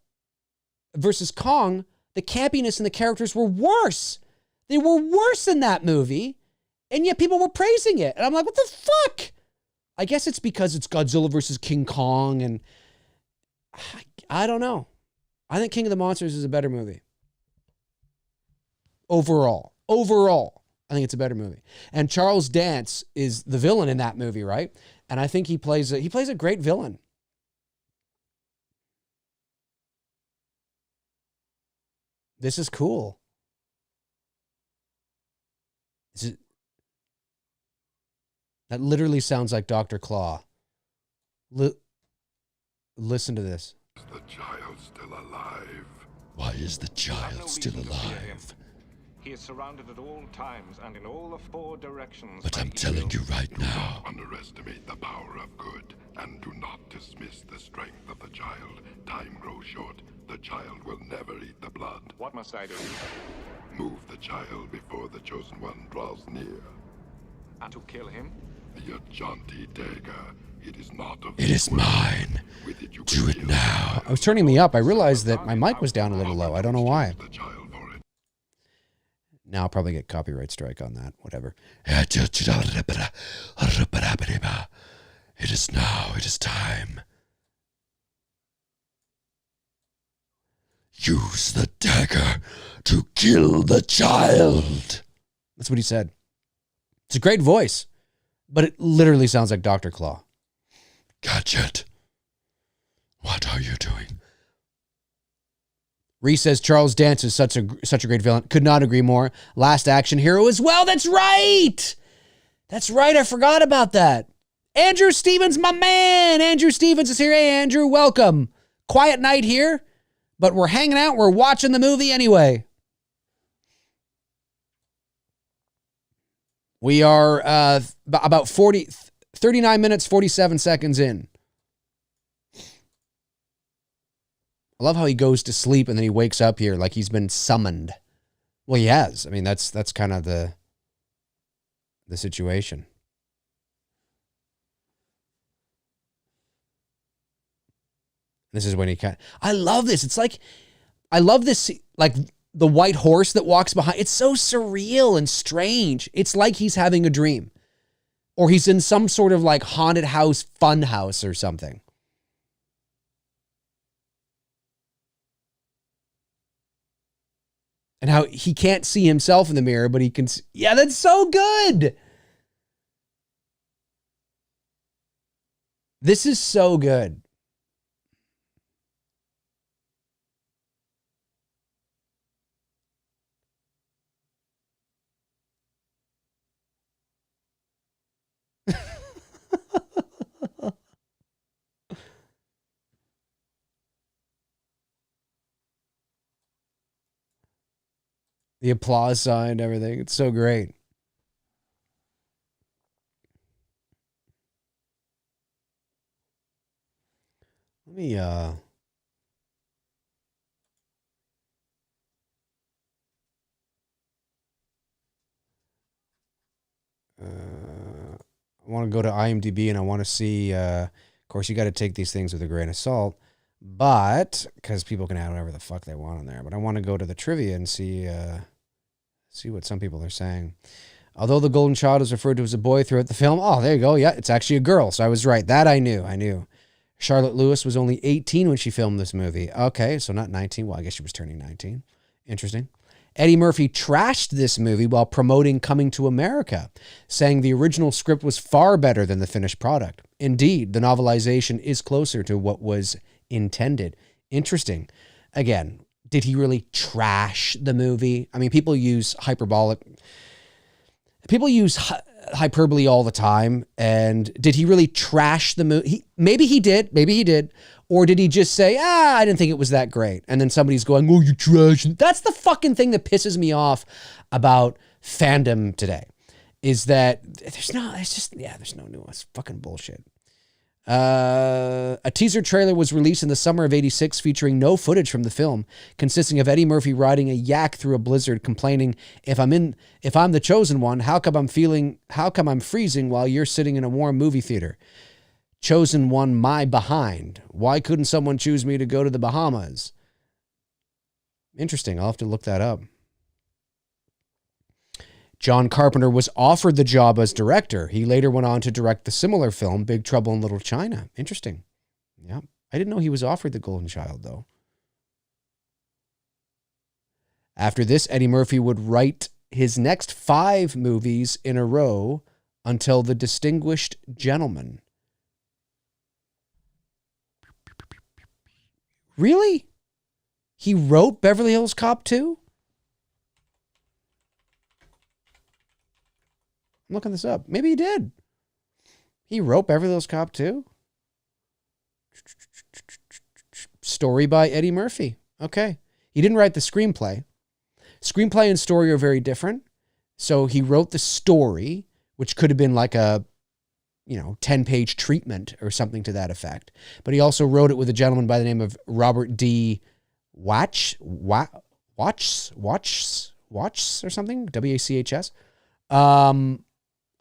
versus Kong, the campiness and the characters were worse. They were worse in that movie, and yet people were praising it. And I'm like, what the fuck? I guess it's because it's Godzilla versus King Kong, and I don't know. I think King of the Monsters is a better movie. Overall, I think it's a better movie. And Charles Dance is the villain in that movie, right? And I think he plays a great villain. This is cool. That literally sounds like Dr. Claw. Listen to this. Is the child still alive? Why is the child still alive? He is surrounded at all times and in all the four directions. But by I'm telling you right Do now, not underestimate the power of good, and do not dismiss the strength of the child. Time grows short. The child will never eat the blood. What must I do? Move the child before the chosen one draws near. And to kill him? Your jaunty dagger. It is not of it is this world. mine. With it you Do can it kill now. I was turning me up. I realized that my mic was down a little low. I don't know why. the child for it. Now I'll probably get copyright strike on that. Whatever. It is now. It is time. Use the dagger to kill the child. That's what he said. It's a great voice, but it literally sounds like Dr. Claw. Gadget, what are you doing? Reese says Charles Dance is such a great villain. Could not agree more. Last action hero as well. That's right. That's right. I forgot about that. Andrew Stevens, my man. Andrew Stevens is here. Hey, Andrew, welcome. Quiet night here, but we're hanging out. We're watching the movie anyway. We are about 39 minutes, 47 seconds in. I love how he goes to sleep and then he wakes up here like he's been summoned. Well, he has. I mean, that's kind of the situation. This is when he I love this. It's like, I love this, like the white horse that walks behind. It's so surreal and strange. It's like he's having a dream. Or he's in some sort of like haunted house, fun house or something. And how he can't see himself in the mirror, but he can see. Yeah, that's so good. This is so good. The applause sign and everything. It's so great. Let me I want to go to IMDb and I want to see, of course, you got to take these things with a grain of salt, but because people can add whatever the fuck they want on there. But I want to go to the trivia and see what some people are saying. Although the golden child is referred to as a boy throughout the film, oh, there you go. Yeah, it's actually a girl. So I was right. That I knew. Charlotte Lewis was only 18 when she filmed this movie. Okay, so not 19. Well, I guess she was turning 19. Interesting. Eddie Murphy trashed this movie while promoting Coming to America, saying the original script was far better than the finished product. Indeed, the novelization is closer to what was intended. Interesting. Again, did he really trash the movie? I mean, people use hyperbole all the time. And did he really trash the movie? Maybe he did. Or did he just say, I didn't think it was that great? And then somebody's going, oh, you trash. That's the fucking thing that pisses me off about fandom today, is that there's no nuance. Fucking bullshit. A teaser trailer was released in the summer of '86 featuring no footage from the film, consisting of Eddie Murphy riding a yak through a blizzard, complaining, if I'm the chosen one, how come I'm freezing while you're sitting in a warm movie theater? Chosen one, my behind. Why couldn't someone choose me to go to the Bahamas? Interesting. I'll have to look that up. John Carpenter was offered the job as director. He later went on to direct the similar film, Big Trouble in Little China. Interesting. Yeah. I didn't know he was offered the Golden Child, though. After this, Eddie Murphy would write his next 5 movies in a row until The Distinguished Gentleman. Really? He wrote Beverly Hills Cop 2? I'm looking this up. Maybe he did. He wrote Beverly Hills Cop 2? Story by Eddie Murphy. Okay. He didn't write the screenplay. Screenplay and story are very different. So he wrote the story, which could have been like a 10-page treatment or something to that effect. But he also wrote it with a gentleman by the name of Robert D. Watch or something? W-A-C-H-S.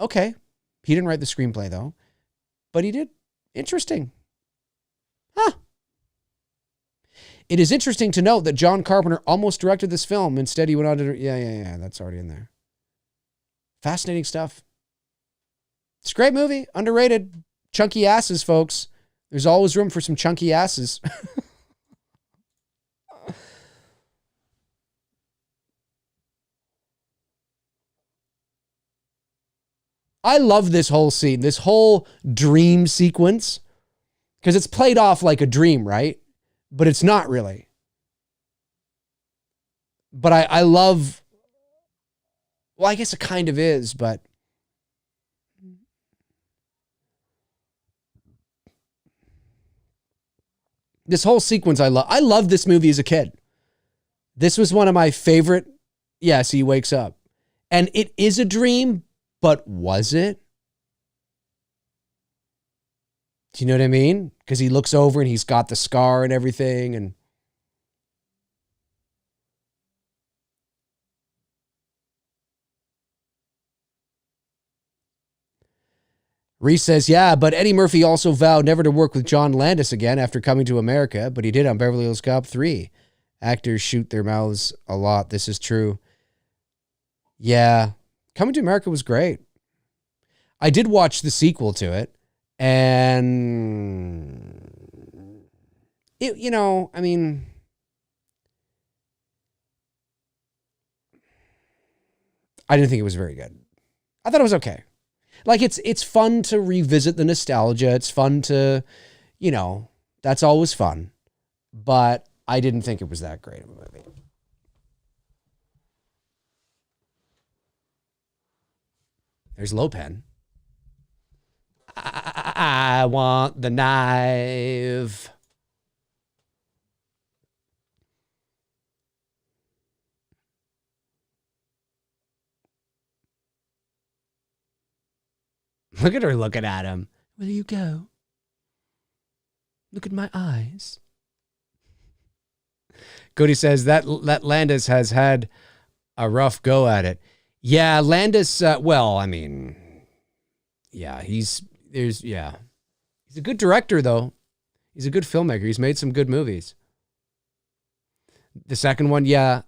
Okay. He didn't write the screenplay, though. But he did. Interesting. Huh. It is interesting to note that John Carpenter almost directed this film. Instead, he went on to... Yeah. That's already in there. Fascinating stuff. It's a great movie. Underrated. Chunky asses, folks. There's always room for some chunky asses. I love this whole scene, this whole dream sequence, because it's played off like a dream, right? But it's not really. But I love, well, I guess it kind of is, but this whole sequence I love. I loved this movie as a kid. This was one of my favorite. Yes, he wakes up. And it is a dream, but was it? Do you know what I mean? Because he looks over and he's got the scar and everything. And Reese says, yeah, but Eddie Murphy also vowed never to work with John Landis again after Coming to America, but he did on Beverly Hills Cop 3. Actors shoot their mouths a lot. This is true. Yeah. Coming to America was great. I did watch the sequel to it, and it, I mean, I didn't think it was very good. I thought it was okay. Like it's fun to revisit the nostalgia. It's fun to, you know, that's always fun. But I didn't think it was that great of a movie. There's Lopen. I want the knife. Look at her looking at him. Will you go? Look at my eyes. Cody says that Landis has had a rough go at it. Yeah, Landis, well, I mean, yeah, he's a good director, though. He's a good filmmaker. He's made some good movies. The second one, yeah.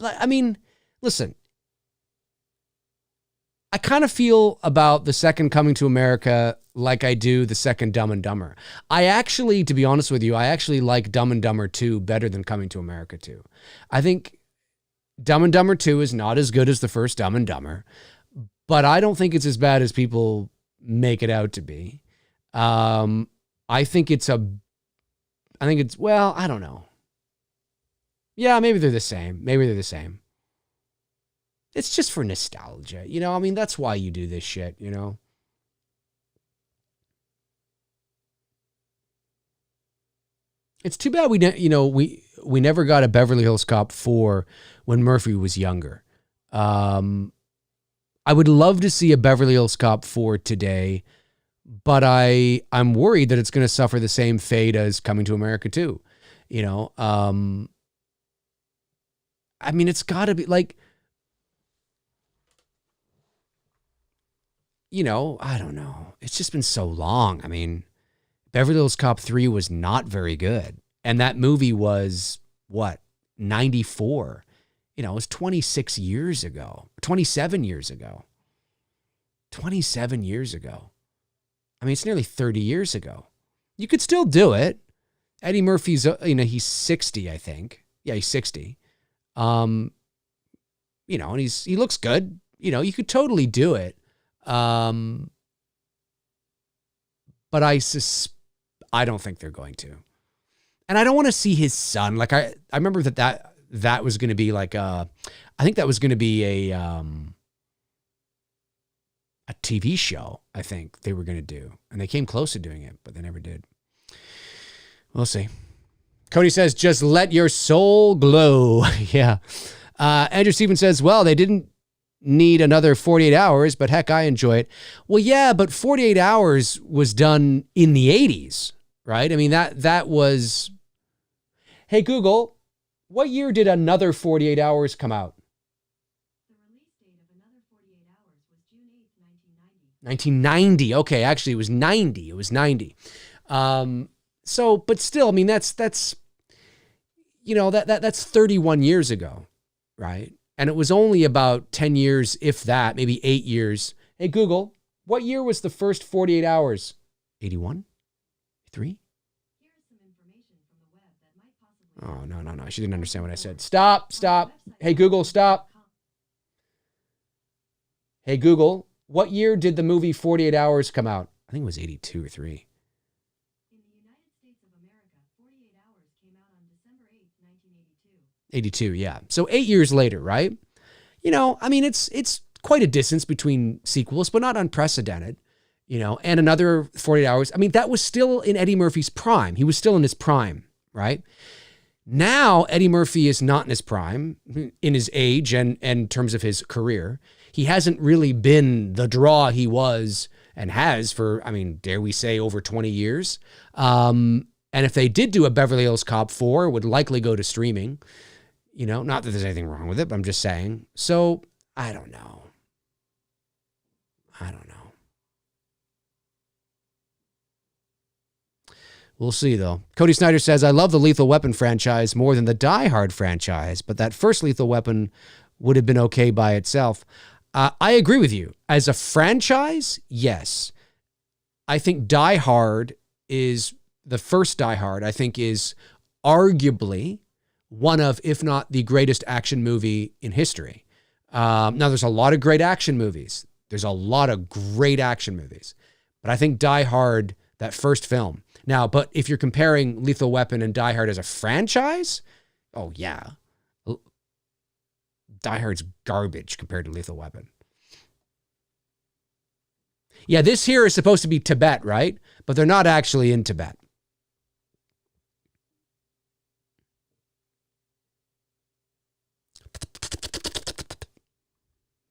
I mean, listen, I kind of feel about the second Coming to America like I do the second Dumb and Dumber. I actually, to be honest with you, I actually like Dumb and Dumber 2 better than Coming to America 2. I think Dumb and Dumber 2 is not as good as the first Dumb and Dumber, but I don't think it's as bad as people make it out to be. I think it's, well, I don't know. Yeah, maybe they're the same. It's just for nostalgia, you know? I mean, that's why you do this shit, you know? It's too bad we never got a Beverly Hills Cop 4 when Murphy was younger. I would love to see a Beverly Hills Cop 4 today, but I'm worried that it's going to suffer the same fate as Coming to America 2. You know, I mean, it's got to be like, you know, I don't know. It's just been so long. I mean, Beverly Hills Cop 3 was not very good. And that movie was, what, 94? You know, it was 26 years ago. 27 years ago. 27 years ago. I mean, it's nearly 30 years ago. You could still do it. Eddie Murphy's, you know, he's 60, I think. Yeah, he's 60. You know, and he looks good. You know, you could totally do it. But I don't think they're going to. And I don't want to see his son. Like I remember that was going to be like I think that was going to be a TV show, I think they were going to do. And they came close to doing it, but they never did. We'll see. Cody says, just let your soul glow. Yeah. Andrew Stevens says, well, they didn't need another 48 hours, but heck, I enjoy it. Well, yeah, but 48 hours was done in the 80s, right? I mean, that was... Hey, Google, what year did Another 48 Hours come out? The release date of Another 48 Hours was June 8th, 1990. 1990. Okay, actually, it was 90. It was 90. So, but still, I mean, that's you know, that's 31 years ago, right? And it was only about 10 years, if that, maybe 8 years. Hey, Google, what year was the first 48 Hours? 81? 3? Here is some information from the web that might possibly... Oh, no. She didn't understand what I said. Stop. Hey, Google, stop. Hey, Google, what year did the movie 48 Hours come out? I think it was 82 or 3. In the United States of America, 48 Hours came out on December 8th, 1982. 82, yeah. So 8 years later, right? You know, I mean, it's quite a distance between sequels, but not unprecedented, you know. And Another 48 Hours, I mean, that was still in Eddie Murphy's prime. He was still in his prime, right? Now, Eddie Murphy is not in his prime in his age and in terms of his career. He hasn't really been the draw he was and has for, I mean, dare we say, over 20 years. And if they did do a Beverly Hills Cop 4, it would likely go to streaming. You know, not that there's anything wrong with it, but I'm just saying. So, I don't know. We'll see, though. Cody Snyder says, I love the Lethal Weapon franchise more than the Die Hard franchise, but that first Lethal Weapon would have been okay by itself. I agree with you. As a franchise, yes. I think Die Hard is, the first Die Hard, I think is arguably one of, if not the greatest action movie in history. Now, there's a lot of great action movies. But I think Die Hard, that first film. Now, but if you're comparing Lethal Weapon and Die Hard as a franchise, oh yeah. Die Hard's garbage compared to Lethal Weapon. Yeah, this here is supposed to be Tibet, right? But they're not actually in Tibet.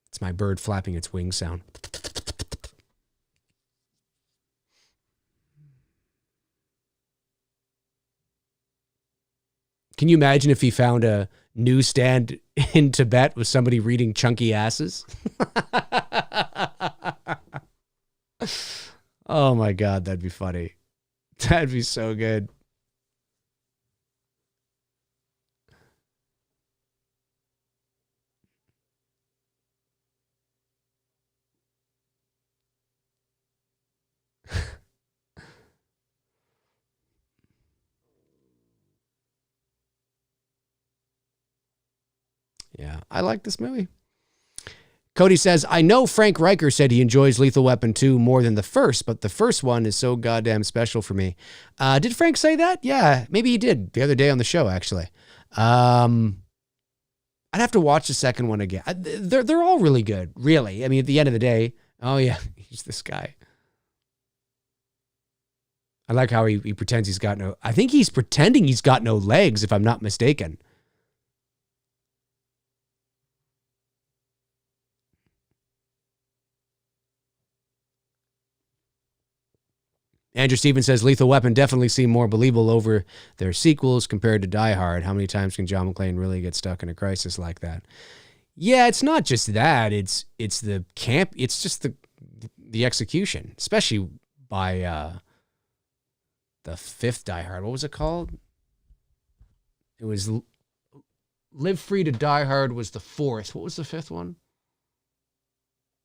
It's my bird flapping its wings sound. Can you imagine if he found a newsstand in Tibet with somebody reading Chunky Asses? Oh my God, that'd be funny. That'd be so good. Yeah, I like this movie. Cody says, I know Frank Riker said he enjoys Lethal Weapon 2 more than the first, but the first one is so goddamn special for me. Did Frank say that? Yeah, maybe he did the other day on the show, actually. I'd have to watch the second one again. They're all really good, really. I mean, at the end of the day, oh yeah, he's this guy. I like how he pretends he's got no... I think he's pretending he's got no legs, if I'm not mistaken. Andrew Stevens says Lethal Weapon definitely seemed more believable over their sequels compared to Die Hard. How many times can John McClane really get stuck in a crisis like that? Yeah, it's not just that. It's the camp. It's just the execution, especially by the fifth Die Hard. What was it called? It was Live Free to Die Hard was the fourth. What was the fifth one?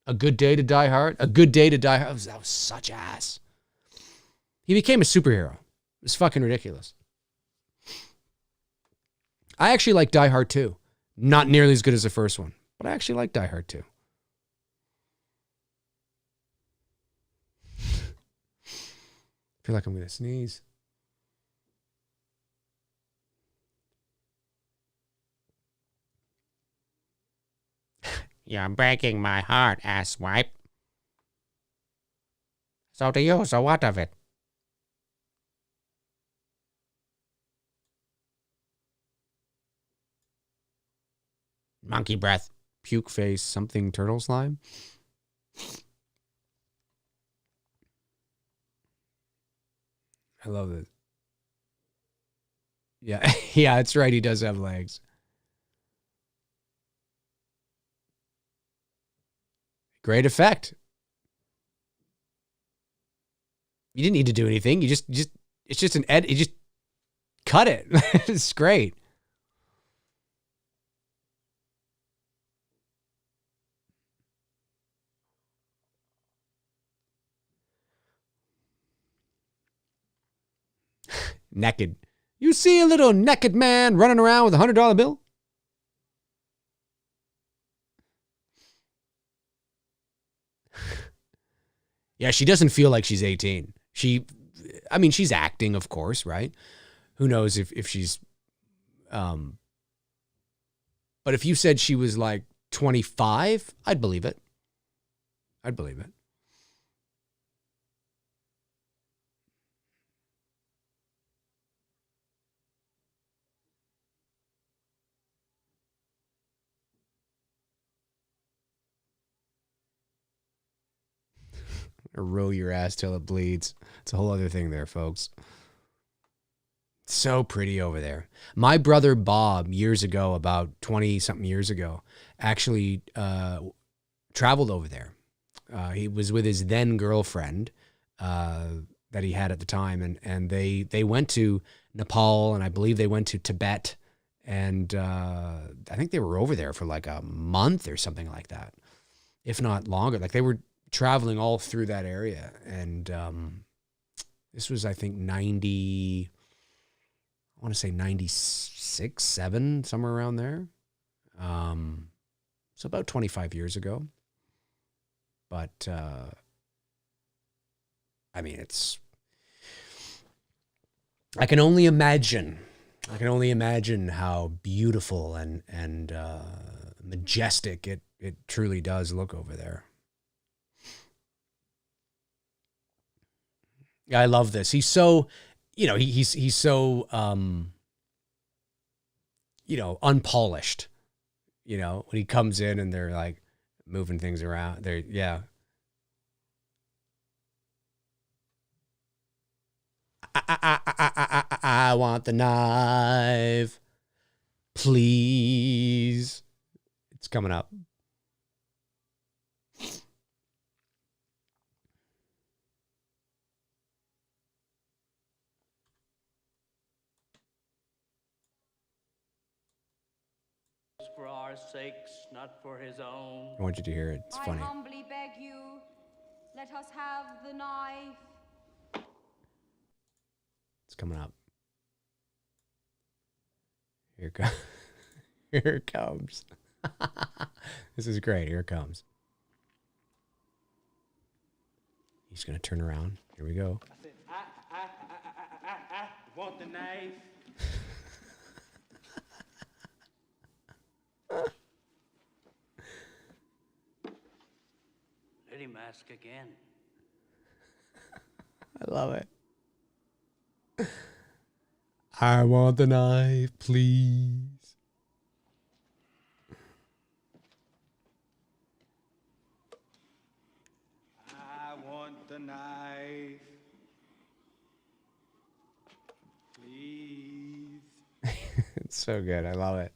A Good Day to Die Hard? A Good Day to Die Hard. That was such ass. He became a superhero. It was fucking ridiculous. I actually like Die Hard 2. Not nearly as good as the first one, but I actually like Die Hard 2. I feel like I'm going to sneeze. You're breaking my heart, asswipe. So do you, so what of it? Monkey breath, puke face, something turtle slime. I love it. Yeah, yeah, that's right. He does have legs. Great effect. You didn't need to do anything. You just it's just an edit. You just cut it. It's great. Naked. You see a little naked man running around with a $100 bill? Yeah, she doesn't feel like she's 18. I mean, she's acting, of course, right? Who knows if she's, but if you said she was like 25, I'd believe it. I'd believe it. Or row your ass till it bleeds. It's a whole other thing there, folks. So pretty over there. My brother Bob, years ago, about 20-something years ago, actually traveled over there. He was with his then girlfriend that he had at the time, and they went to Nepal, and I believe they went to Tibet, and I think they were over there for like a month or something like that, if not longer. Like they were traveling all through that area, and this was, I think, 90, I want to say 96, 7, somewhere around there. So So about 25 years ago. But, I mean, I can only imagine how beautiful and majestic it truly does look over there. Yeah, I love this. He's so, he's so, unpolished, when he comes in and they're like moving things around. I want the knife, please. It's coming up. For our sakes, not for his own. I want you to hear it. It's funny. I humbly beg you, let us have the knife. It's coming up. Here it comes. Here it comes. This is great. Here it comes. He's going to turn around. Here we go. I said, I want the knife. Let him ask again. I love it. I want the knife, please. I want the knife. Please. It's so good. I love it.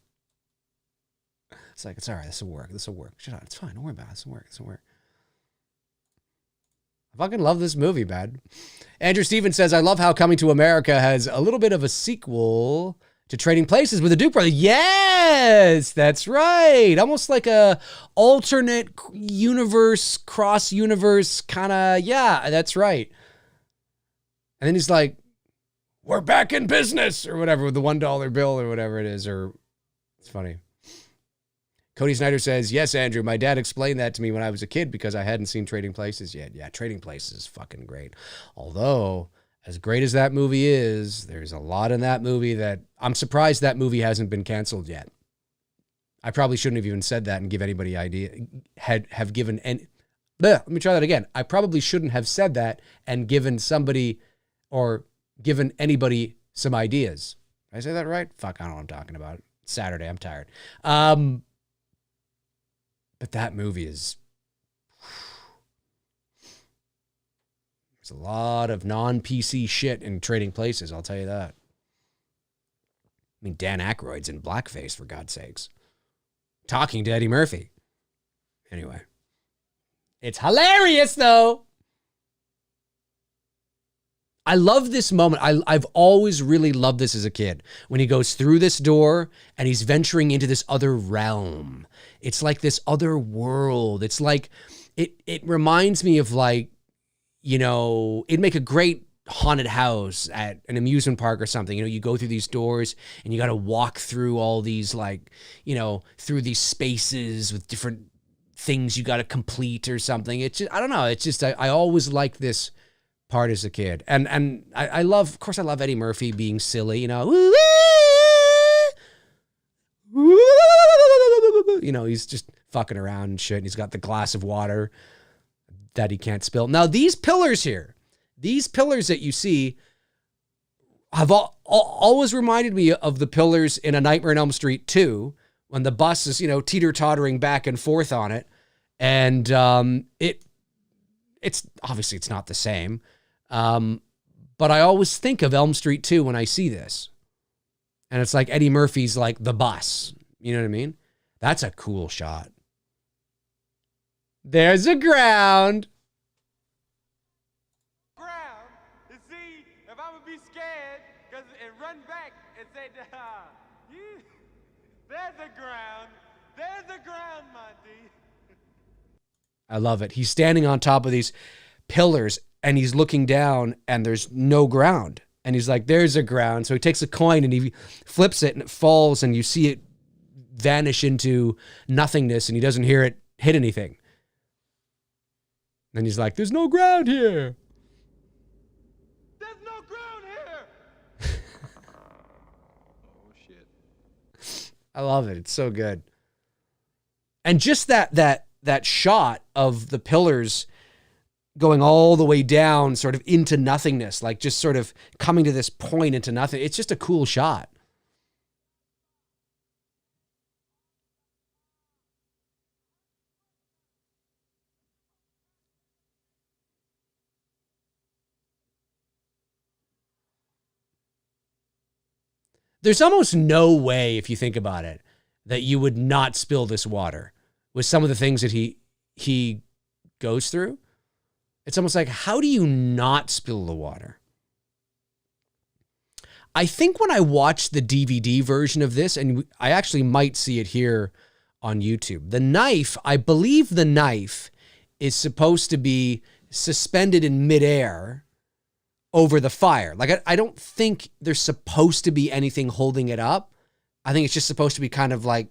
It's like, it's all right. This will work. This will work. Shut up. It's fine. Don't worry about it. This will work. This will work. I fucking love this movie, man. Andrew Stevens says, I love how Coming to America has a little bit of a sequel to Trading Places with the Duke Brothers. Yes, that's right. Almost like a alternate universe, cross universe kind of, yeah, that's right. And then he's like, we're back in business or whatever with the $1 bill or whatever it is. Or it's funny. Cody Snyder says, yes, Andrew, my dad explained that to me when I was a kid because I hadn't seen Trading Places yet. Yeah, Trading Places is fucking great. Although, as great as that movie is, there's a lot in that movie that I'm surprised that movie hasn't been canceled yet. I probably shouldn't have even said that and give anybody have given any. Let me try that again. I probably shouldn't have said that and given somebody or given anybody some ideas. Did I say that right? Fuck, I don't know what I'm talking about. It's Saturday. I'm tired. But that movie is, there's a lot of non-PC shit in Trading Places, I'll tell you that. I mean, Dan Aykroyd's in blackface, for God's sakes. Talking to Eddie Murphy. Anyway. It's hilarious, though. I love this moment. I've always really loved this as a kid. When he goes through this door and he's venturing into this other realm. It's like this other world. It's like, it reminds me of like, it'd make a great haunted house at an amusement park or something. You go through these doors and you got to walk through all these like, through these spaces with different things you got to complete or something. It's just, I don't know. It's just, I always liked this part as a kid. And I love, of course I love Eddie Murphy being silly, he's just fucking around and shit. And he's got the glass of water that he can't spill. Now these pillars here, these pillars that you see have always reminded me of the pillars in A Nightmare on Elm Street 2, when the bus is, teeter-tottering back and forth on it. And it's obviously it's not the same. But I always think of Elm Street 2 when I see this. And it's like Eddie Murphy's like the bus. You know what I mean? That's a cool shot. There's a ground. You see, if I'm gonna be scared, and run back and say, there's the ground, Monty. I love it. He's standing on top of these pillars and he's looking down and there's no ground. And he's like, there's a ground. So he takes a coin and he flips it and it falls and you see it vanish into nothingness and he doesn't hear it hit anything. Then he's like, there's no ground here. There's no ground here. Oh shit. I love it. It's so good. And just that shot of the pillars going all the way down sort of into nothingness, like just sort of coming to this point into nothing. It's just a cool shot. There's almost no way, if you think about it, that you would not spill this water with some of the things that he goes through. It's almost like, how do you not spill the water? I think when I watched the DVD version of this, and I actually might see it here on YouTube, the knife, I believe the knife is supposed to be suspended in midair over the fire. Like, I don't think there's supposed to be anything holding it up. I think it's just supposed to be kind of like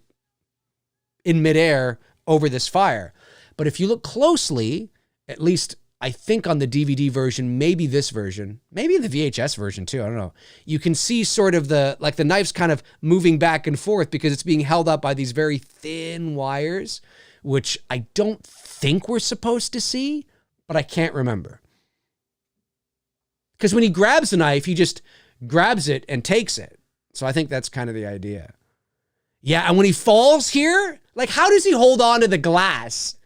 in midair over this fire. But if you look closely, at least I think on the DVD version, maybe this version, maybe in the VHS version too, I don't know. You can see sort of the knife's kind of moving back and forth because it's being held up by these very thin wires, which I don't think we're supposed to see, but I can't remember. Because when he grabs the knife, he just grabs it and takes it. So I think that's kind of the idea. Yeah, and when he falls here, like, how does he hold on to the glass?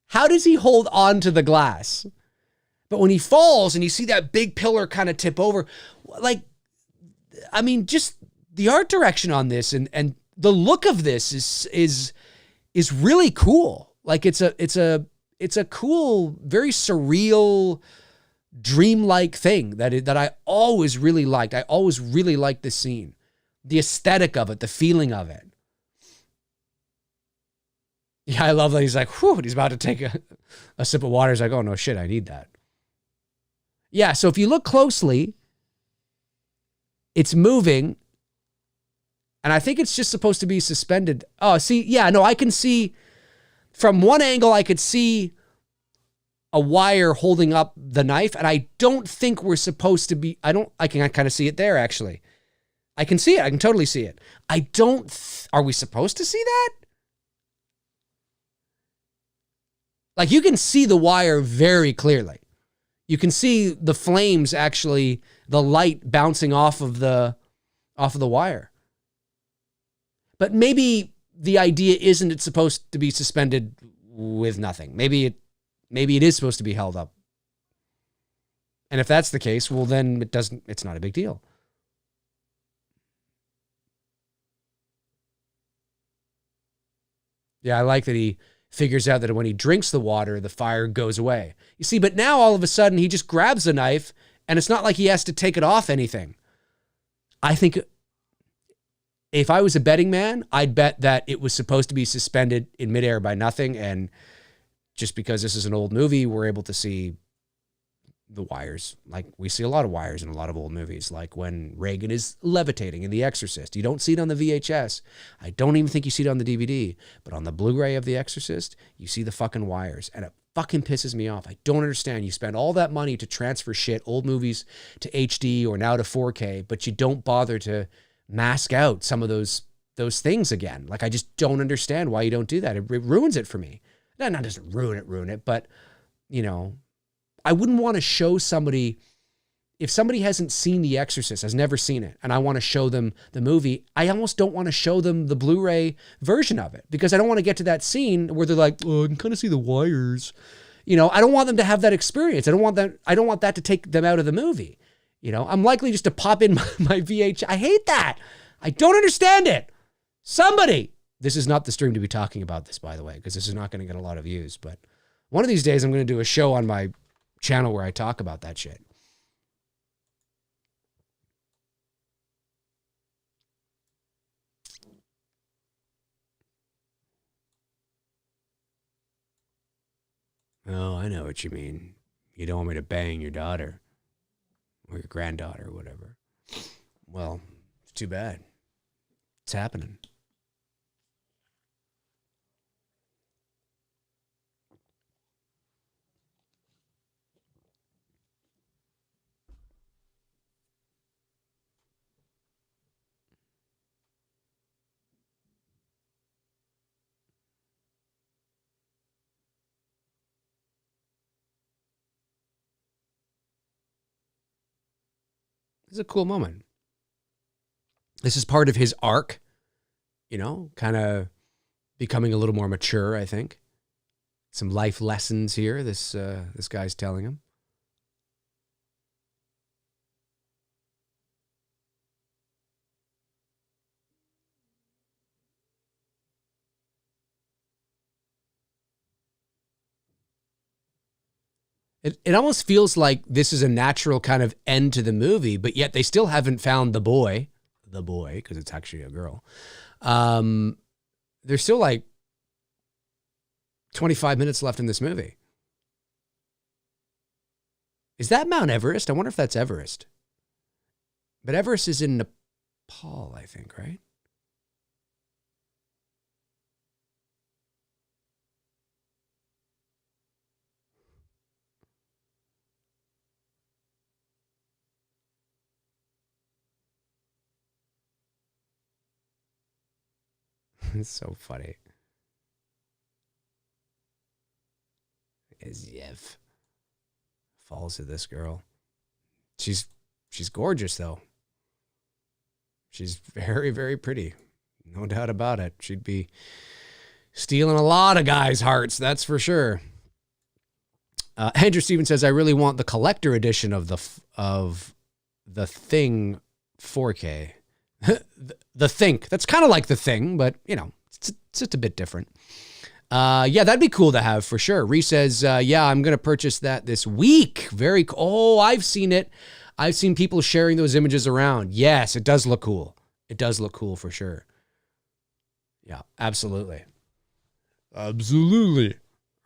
How does he hold on to the glass? But when he falls and you see that big pillar kind of tip over, like, I mean, just the art direction on this and the look of this is really cool. Like, it's a cool, very surreal, dreamlike thing that I always really liked. I always really liked this scene. The aesthetic of it, the feeling of it. Yeah, I love that he's like, whew, he's about to take a sip of water. He's like, oh no shit, I need that. Yeah, so if you look closely, it's moving. And I think it's just supposed to be suspended. Oh, see, yeah, no, I can see from one angle, I could see a wire holding up the knife, and I don't think we're supposed to be, I can kind of see it there, actually. I can see it. I can totally see it. Are we supposed to see that? Like, you can see the wire very clearly. You can see the flames, actually, the light bouncing off of the wire. But maybe the idea isn't it's supposed to be suspended with nothing. Maybe it is supposed to be held up. And if that's the case, well, then it's not a big deal. Yeah, I like that he figures out that when he drinks the water, the fire goes away. You see, but now all of a sudden he just grabs the knife and it's not like he has to take it off anything. I think if I was a betting man, I'd bet that it was supposed to be suspended in midair by nothing, and just because this is an old movie, we're able to see the wires. Like, we see a lot of wires in a lot of old movies, like when Reagan is levitating in The Exorcist. You don't see it on the VHS. I don't even think you see it on the DVD, but on the Blu-ray of The Exorcist, you see the fucking wires, and it fucking pisses me off. I don't understand. You spend all that money to transfer shit, old movies to HD or now to 4K, but you don't bother to mask out some of those things again. Like, I just don't understand why you don't do that. It ruins it for me. Not just ruin it, but, you know, I wouldn't want to show somebody, if somebody hasn't seen The Exorcist, has never seen it, and I want to show them the movie, I almost don't want to show them the Blu-ray version of it, because I don't want to get to that scene where they're like, oh, I can kind of see the wires. You know, I don't want them to have that experience. I don't want that to take them out of the movie. You know, I'm likely just to pop in my VH. I hate that. I don't understand it. Somebody. This is not the stream to be talking about this, by the way, because this is not going to get a lot of views. But one of these days, I'm going to do a show on my channel where I talk about that shit. Oh, I know what you mean. You don't want me to bang your daughter or your granddaughter or whatever. Well, it's too bad. It's happening. This is a cool moment. This is part of his arc, you know, kind of becoming a little more mature, I think. Some life lessons here this guy's telling him. It almost feels like this is a natural kind of end to the movie, but yet they still haven't found the boy, because it's actually a girl. There's still like 25 minutes left in this movie. Is that Mount Everest? I wonder if that's Everest. But Everest is in Nepal, I think, right? It's so funny. As Yev falls to this girl. She's gorgeous, though. She's very, very pretty. No doubt about it. She'd be stealing a lot of guys' hearts, that's for sure. Andrew Stevens says, I really want the collector edition of the Thing 4K. The Think. That's kind of like The Thing, but, you know, it's just a bit different. Yeah, that'd be cool to have for sure. Reese says, yeah, I'm going to purchase that this week. Very cool. Oh, I've seen it. I've seen people sharing those images around. Yes, it does look cool. It does look cool for sure. Yeah, absolutely. Absolutely.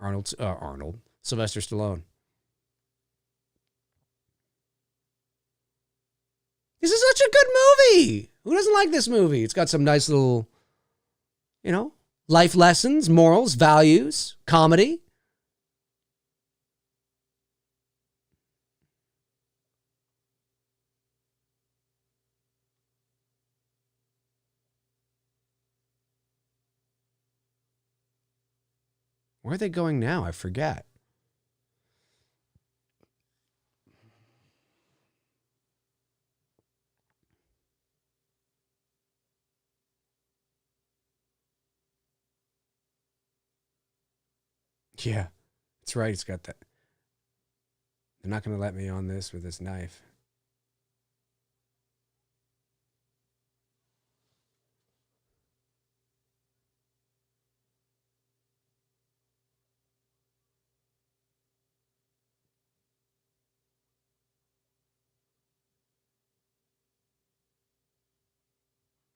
Arnold. Sylvester Stallone. This is such a good movie. Who doesn't like this movie? It's got some nice little, you know, life lessons, morals, values, comedy. Where are they going now? I forget. Yeah, that's right. It's got that. They're not going to let me on this with this knife.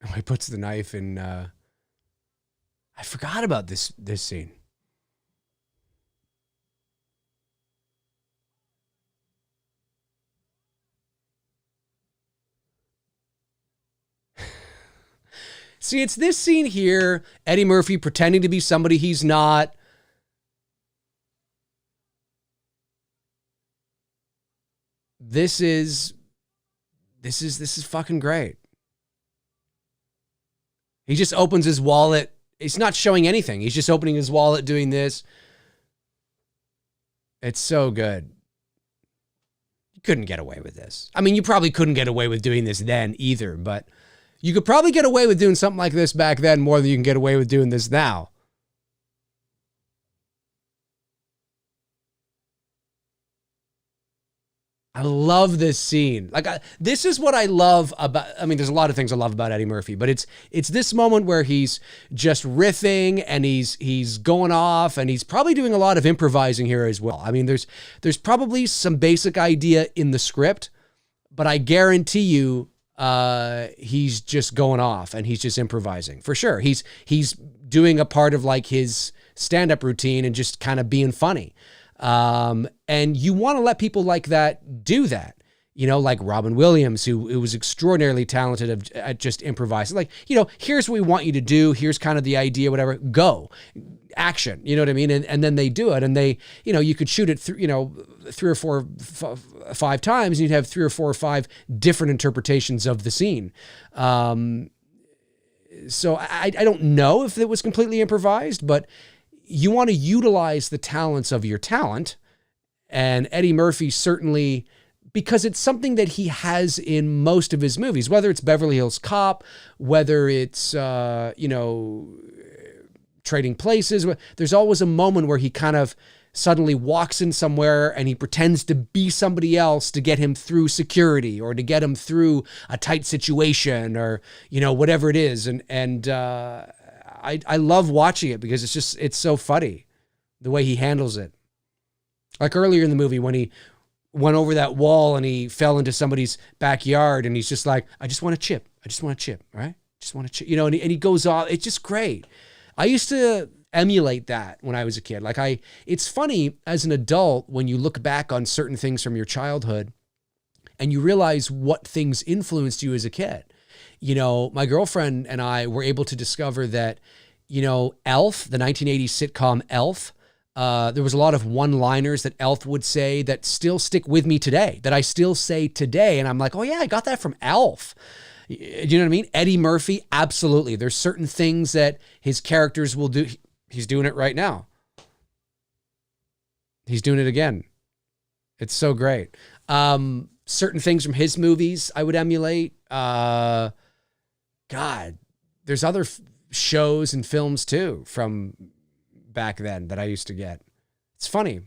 Oh, he puts the knife in. I forgot about this scene. See, it's this scene here, Eddie Murphy pretending to be somebody he's not. This is fucking great. He just opens his wallet. He's not showing anything. He's just opening his wallet, doing this. It's so good. You couldn't get away with this. I mean, you probably couldn't get away with doing this then either, but you could probably get away with doing something like this back then more than you can get away with doing this now. I love this scene. Like, this is what I love about, I mean, there's a lot of things I love about Eddie Murphy, but it's this moment where he's just riffing and he's going off and he's probably doing a lot of improvising here as well. I mean, there's probably some basic idea in the script, but I guarantee you, he's just going off and he's just improvising for sure. He's doing a part of like his stand-up routine and just kind of being funny. And you want to let people like that do that, you know, like Robin Williams, who was extraordinarily talented at just improvising. Like, you know, here's what we want you to do. Here's kind of the idea, whatever, go, action, you know what I mean? And then they do it and they, you know, you could shoot it through, you know, 3 or 4, 5 times and you'd have 3 or 4 or 5 different interpretations of the scene. So I don't know if it was completely improvised, but you want to utilize the talents of your talent. And Eddie Murphy certainly because it's something that he has in most of his movies, whether it's Beverly Hills Cop, whether it's, Trading Places. There's always a moment where he kind of suddenly walks in somewhere and he pretends to be somebody else to get him through security or to get him through a tight situation or, whatever it is. And I love watching it because it's so funny the way he handles it. Like earlier in the movie when he went over that wall and he fell into somebody's backyard and he's just like, I just want a chip. I just want a chip. All right. Just want a chip, and he goes off. It's just great. I used to emulate that when I was a kid. It's funny as an adult when you look back on certain things from your childhood and you realize what things influenced you as a kid. My girlfriend and I were able to discover that, Elf, the 1980s sitcom Elf, there was a lot of one-liners that Elf would say that still stick with me today, that I still say today. And I'm like, oh yeah, I got that from Elf. Do you know what I mean? Eddie Murphy, absolutely. There's certain things that his characters will do. He's doing it right now. He's doing it again. It's so great. Certain things from his movies I would emulate. God, there's other shows and films too from back then that I used to get. It's funny.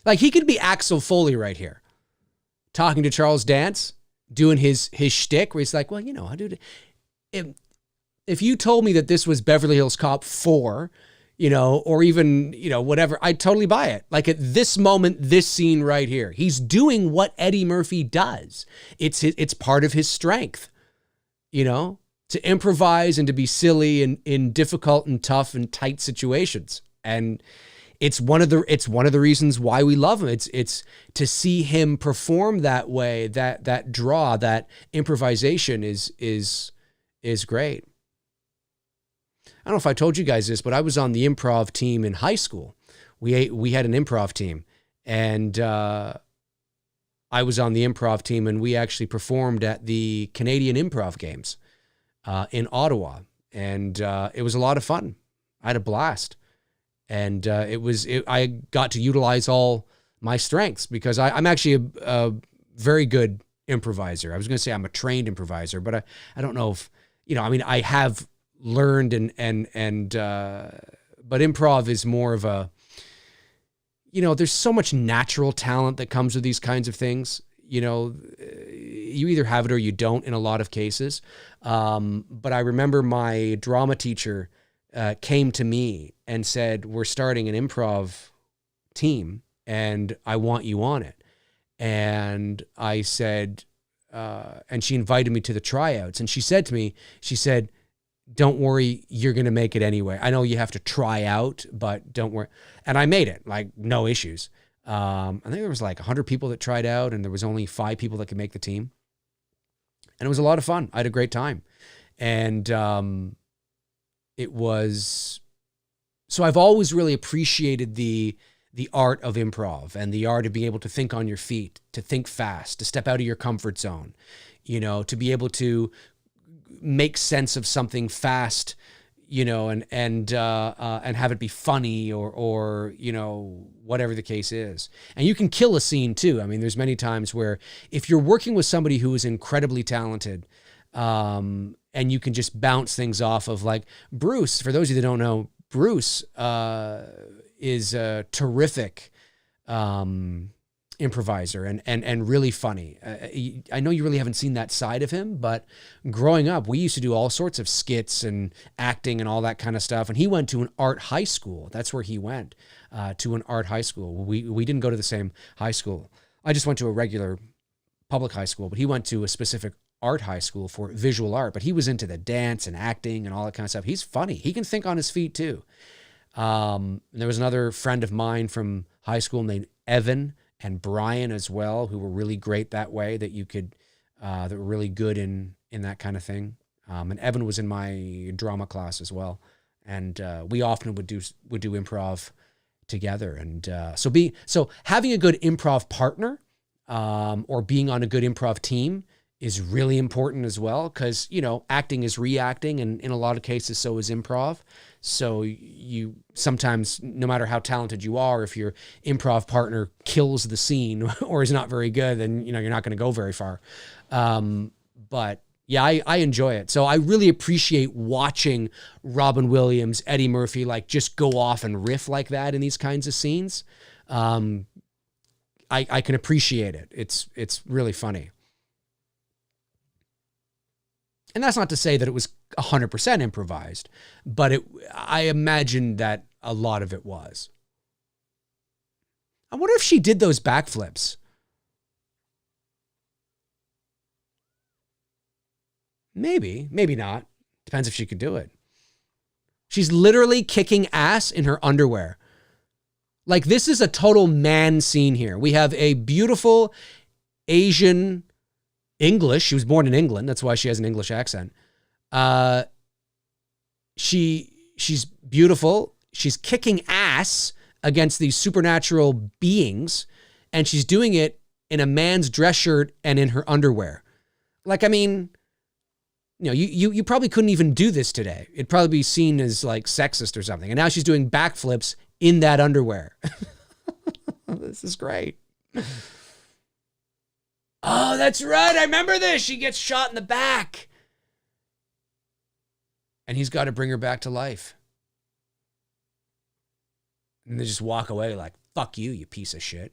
Like he could be Axel Foley right here, talking to Charles Dance, doing his shtick where he's like, well, I do. If you told me that this was Beverly Hills Cop 4, or even, whatever, I'd totally buy it. Like at this moment, this scene right here, he's doing what Eddie Murphy does. It's part of his strength, to improvise and to be silly in difficult and tough and tight situations. And it's one of the reasons why we love him. It's to see him perform that way, that draw, that improvisation is great. I don't know if I told you guys this, but I was on the improv team in high school. We had an improv team, and I was on the improv team, and we actually performed at the Canadian Improv Games in Ottawa, and it was a lot of fun. I had a blast. And I got to utilize all my strengths because I'm actually a very good improviser. I was going to say I'm a trained improviser, but I don't know if, I have learned but improv is more of a, there's so much natural talent that comes with these kinds of things. You either have it or you don't in a lot of cases. But I remember my drama teacher came to me and said, we're starting an improv team and I want you on it. And I said, and she invited me to the tryouts. And she said to me, don't worry, you're going to make it anyway. I know you have to try out, but don't worry. And I made it, like no issues. I think there was like 100 people that tried out and there was only 5 people that could make the team. And it was a lot of fun. I had a great time. And so I've always really appreciated the art of improv and the art of being able to think on your feet, to think fast, to step out of your comfort zone, to be able to make sense of something fast, and have it be funny or whatever the case is. And you can kill a scene too. I mean, there's many times where if you're working with somebody who is incredibly talented, and you can just bounce things off of, like Bruce, for those of you that don't know, Bruce is a terrific improviser and really funny. I know you really haven't seen that side of him, but growing up, we used to do all sorts of skits and acting and all that kind of stuff. And he went to an art high school. That's where he went, to an art high school. We didn't go to the same high school. I just went to a regular public high school, but he went to a specific art high school for visual art, but he was into the dance and acting and all that kind of stuff. He's funny. He can think on his feet too. And there was another friend of mine from high school named Evan and Brian as well, who were really great that way, that you could, that were really good in that kind of thing. And Evan was in my drama class as well. And we often would do improv together. And so having a good improv partner or being on a good improv team is really important as well, because, you know, acting is reacting, and in a lot of cases, so is improv. So you sometimes, no matter how talented you are, if your improv partner kills the scene or is not very good, then, you know, you're not going to go very far. But yeah, I enjoy it. So I really appreciate watching Robin Williams, Eddie Murphy, like just go off and riff like that in these kinds of scenes. I can appreciate it. It's really funny. And that's not to say that it was 100% improvised, but I imagine that a lot of it was. I wonder if she did those backflips. Maybe, maybe not. Depends if she could do it. She's literally kicking ass in her underwear. Like, this is a total man scene here. We have a beautiful Asian English. She was born in England. That's why she has an English accent. She's beautiful. She's kicking ass against these supernatural beings, and she's doing it in a man's dress shirt and in her underwear. Like, I mean, you know, you probably couldn't even do this today. It'd probably be seen as like sexist or something. And now she's doing backflips in that underwear. This is great. Oh, that's right. I remember this. She gets shot in the back. And he's got to bring her back to life. And they just walk away like, fuck you, you piece of shit.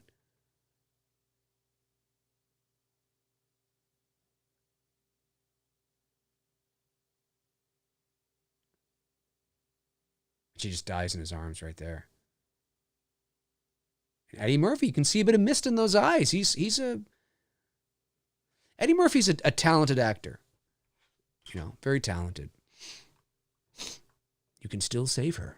She just dies in his arms right there. And Eddie Murphy, you can see a bit of mist in those eyes. Eddie Murphy's a talented actor. You know, very talented. You can still save her.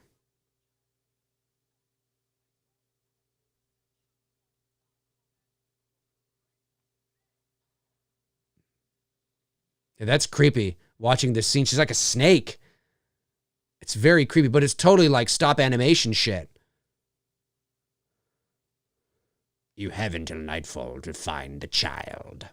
Yeah, that's creepy. Watching this scene, she's like a snake. It's very creepy, but it's totally like stop animation shit. You have until nightfall to find the child.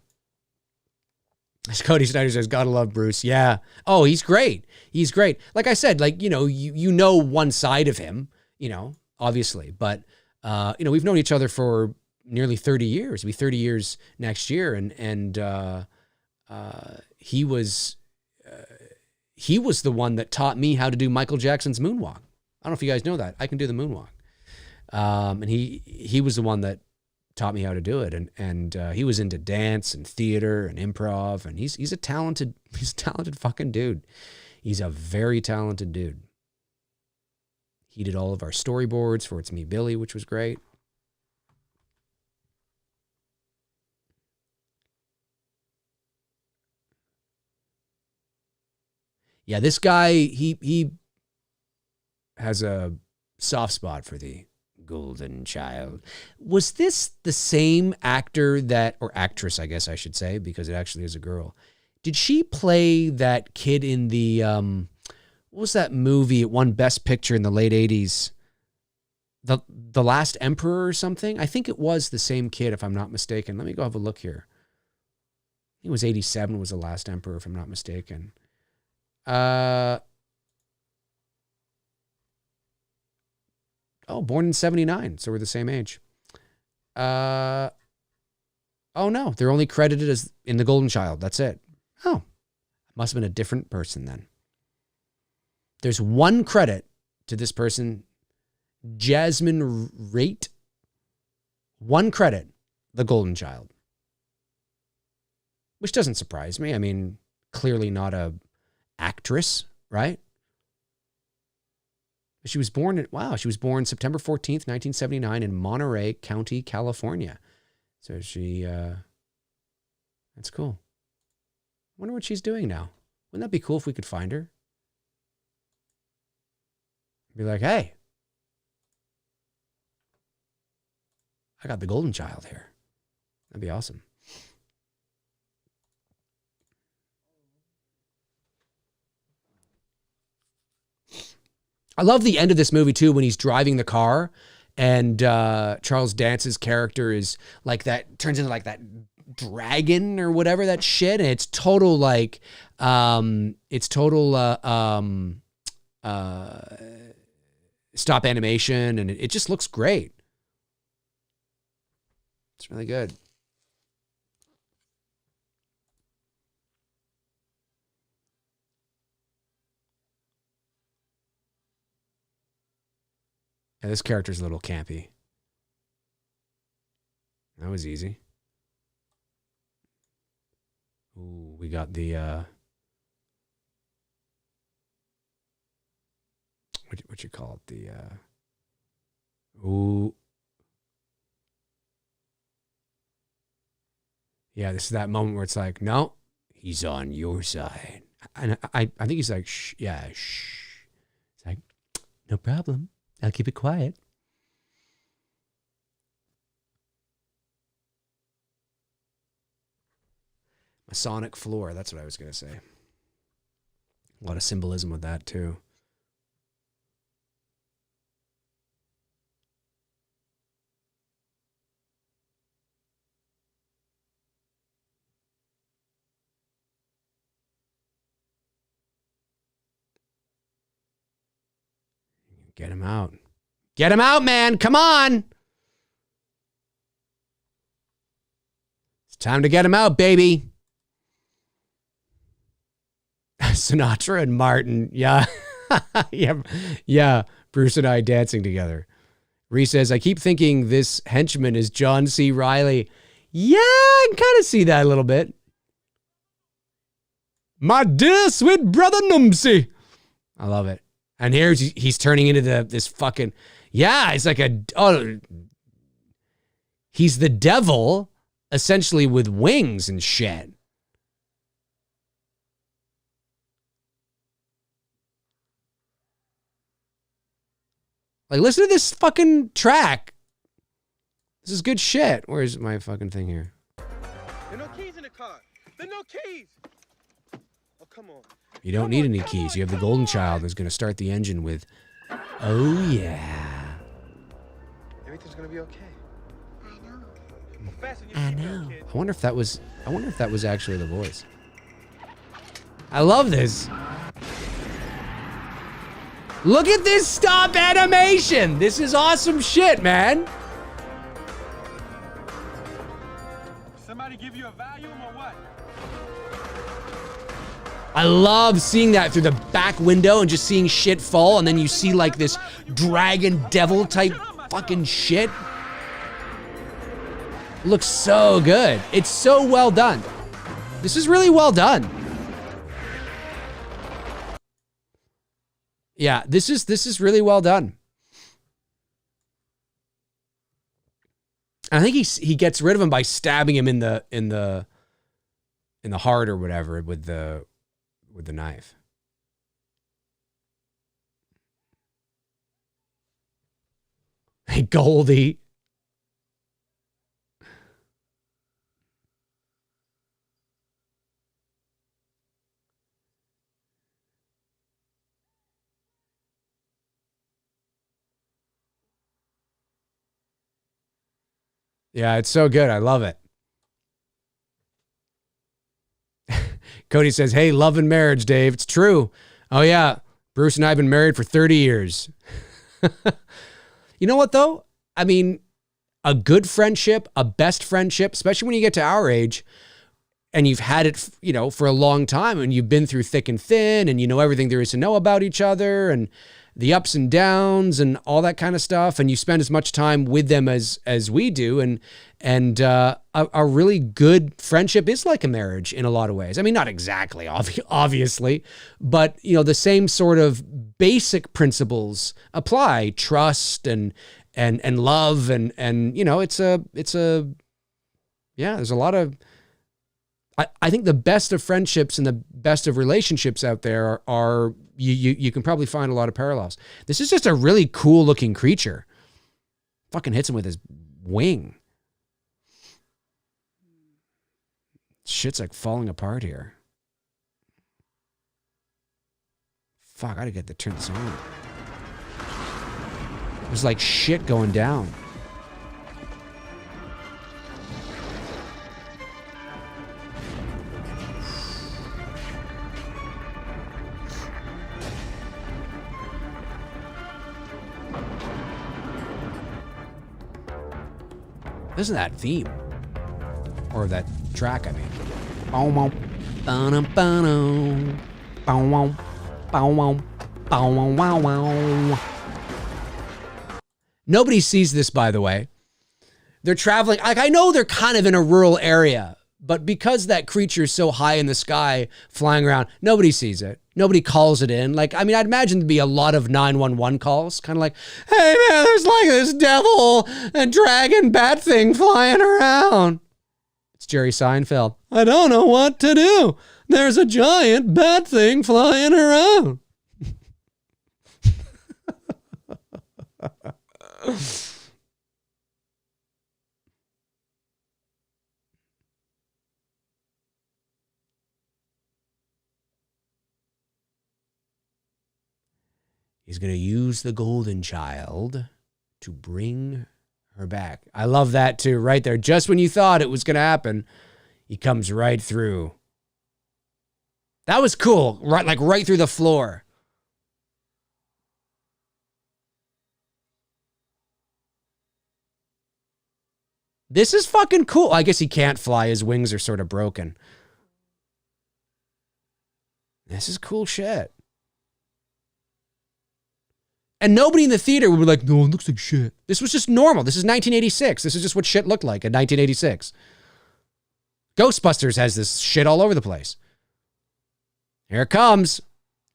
As Cody Snyder says, gotta love Bruce. Yeah. Oh, he's great. He's great. Like I said, like, you know one side of him, you know, obviously. But, you know, we've known each other for nearly 30 years. It'll be 30 years next year. And he was the one that taught me how to do Michael Jackson's moonwalk. I don't know if you guys know that. I can do the moonwalk. And he was the one that taught me how to do it. And he was into dance and theater and improv, and he's a talented fucking dude. He's a very talented dude. He did all of our storyboards for It's Me, Billy, which was great. Yeah, this guy, he has a soft spot for the golden child. Was this the same actor or actress, I guess I should say, because it actually is a girl. Did she play that kid in the, what was that movie? It won Best Picture in the late 80s. The Last Emperor or something? I think it was the same kid, if I'm not mistaken. Let me go have a look here. I think it was 87 was The Last Emperor, if I'm not mistaken. Born in 79, so we're the same age. Oh no, they're only credited as in The Golden Child. That's it. Oh, must have been a different person then. There's one credit to this person, Jasmine Raitt. One credit, The Golden Child. Which doesn't surprise me. I mean, clearly not a actress, right? She was born September 14th, 1979 in Monterey County, California. So that's cool. I wonder what she's doing now. Wouldn't that be cool if we could find her? Be like, hey, I got the golden child here. That'd be awesome. I love the end of this movie too, when he's driving the car And Charles Dance's character is like that, turns into like that dragon or whatever that shit. And it's total like, stop animation, and it just looks great. It's really good. Yeah, this character's a little campy. That was easy. Ooh, we got the what you call it? The ooh. Yeah, this is that moment where it's like, no, he's on your side. And I think he's like, shh, yeah, shh. It's like, no problem. I'll keep it quiet. Masonic floor, that's what I was going to say. A lot of symbolism with that, too. Get him out. Get him out, man. Come on. It's time to get him out, baby. Sinatra and Martin. Yeah. Yeah. Bruce and I dancing together. Reese says, I keep thinking this henchman is John C. Reilly. Yeah, I can kind of see that a little bit. My dear sweet brother Numsy. I love it. And he's turning into this fucking, yeah, it's like he's the devil, essentially with wings and shit. Like, listen to this fucking track. This is good shit. Where's my fucking thing here? There are no keys in the car. There are no keys. Oh, come on. You don't need any keys. You have the golden child who's going to start the engine with, oh yeah. Everything's going to be okay. I know. I wonder if that was actually the voice. I love this. Look at this stop animation. This is awesome shit, man. Somebody give you a volume or what? I love seeing that through the back window and just seeing shit fall, and then you see like this dragon devil type fucking shit. Looks so good. It's so well done. This is really well done. Yeah, this is really well done. I think he gets rid of him by stabbing him in the heart or whatever with the knife. Hey, Goldie. Yeah, it's so good. I love it. Cody says, hey, love and marriage, Dave. It's true. Oh, yeah. Bruce and I have been married for 30 years. You know what, though? I mean, a good friendship, a best friendship, especially when you get to our age and you've had it, you know, for a long time and you've been through thick and thin and you know everything there is to know about each other and the ups and downs and all that kind of stuff. And you spend as much time with them as we do. And a really good friendship is like a marriage in a lot of ways. I mean, not exactly, obviously, but you know, the same sort of basic principles apply: trust and love and you know, it's a yeah. There's a lot of. I think the best of friendships and the best of relationships out there are you can probably find a lot of parallels. This is just a really cool looking creature. Fucking hits him with his wing. Shit's like falling apart here. Fuck, I gotta get to turn this on. There's like shit going down. Listen to that theme. Or that track, I mean. Bow, bow, ba-dum, ba-dum. Bow, wow. Bow, wow. Bow, wow, wow, wow. Nobody sees this, by the way. They're traveling. Like, I know they're kind of in a rural area, but because that creature is so high in the sky flying around, nobody sees it. Nobody calls it in. Like, I mean, I'd imagine there'd be a lot of 911 calls. Kind of like, hey, man, there's like this devil and dragon bat thing flying around. It's Jerry Seinfeld. I don't know what to do. There's a giant bat thing flying around. He's going to use the golden child to bring her back. I love that too, right there. Just when you thought it was going to happen, he comes right through. That was cool. Right, like right through the floor. This is fucking cool. I guess he can't fly. His wings are sort of broken. This is cool shit. And nobody in the theater would be like, no, it looks like shit. This was just normal. This is 1986. This is just what shit looked like in 1986. Ghostbusters has this shit all over the place. Here it comes.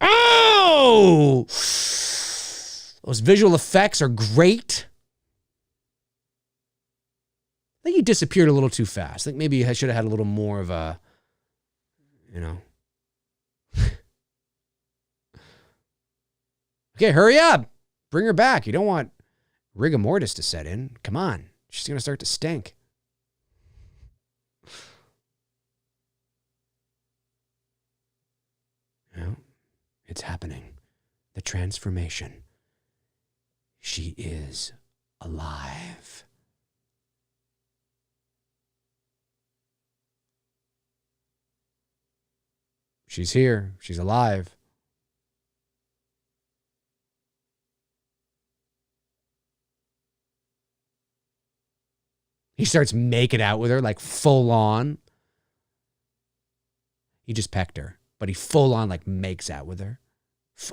Oh! Those visual effects are great. I think he disappeared a little too fast. I think maybe I should have had a little more of a, you know. Okay, hurry up. Bring her back. You don't want rigor mortis to set in. Come on. She's going to start to stink. Well, it's happening. The transformation. She is alive. She's here. She's alive. He starts making out with her, like full on. He just pecked her, but he full on like makes out with her.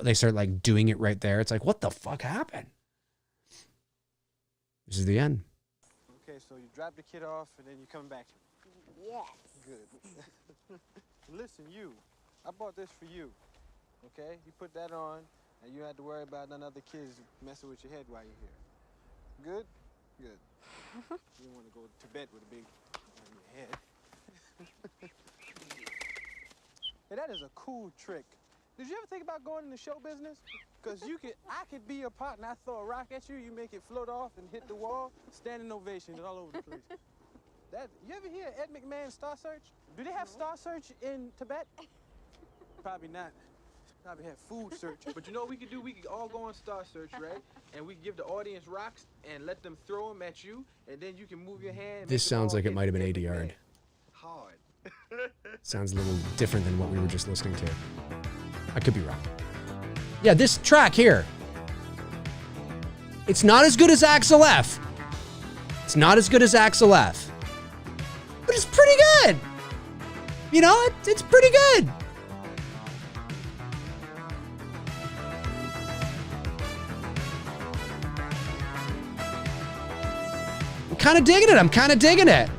They start like doing it right there. It's like, what the fuck happened? This is the end. Okay, so you drop the kid off and then you come back. Yes. Good. Listen, you. I bought this for you. Okay? You put that on and you don't have to worry about none other kids messing with your head while you're here. Good? Good. You don't want to go to bed with a big on your head. Hey, that is a cool trick. Did you ever think about going into show business? Because I could be your partner. I throw a rock at you, you make it float off and hit the wall, standing ovations all over the place. You ever hear Ed McMahon Star Search? Do they have Star Search in Tibet? Probably not. Probably have food search. But you know what we could do? We could all go on Star Search, right? And we give the audience rocks and let them throw them at you, and then you can move your hand. This sounds like it might have been ADR'd. Hard. Sounds a little different than what we were just listening to. I could be wrong. Yeah, this track here. It's not as good as Axel F. It's not as good as Axel F. But it's pretty good. You know, it's pretty good. I'm kind of digging it.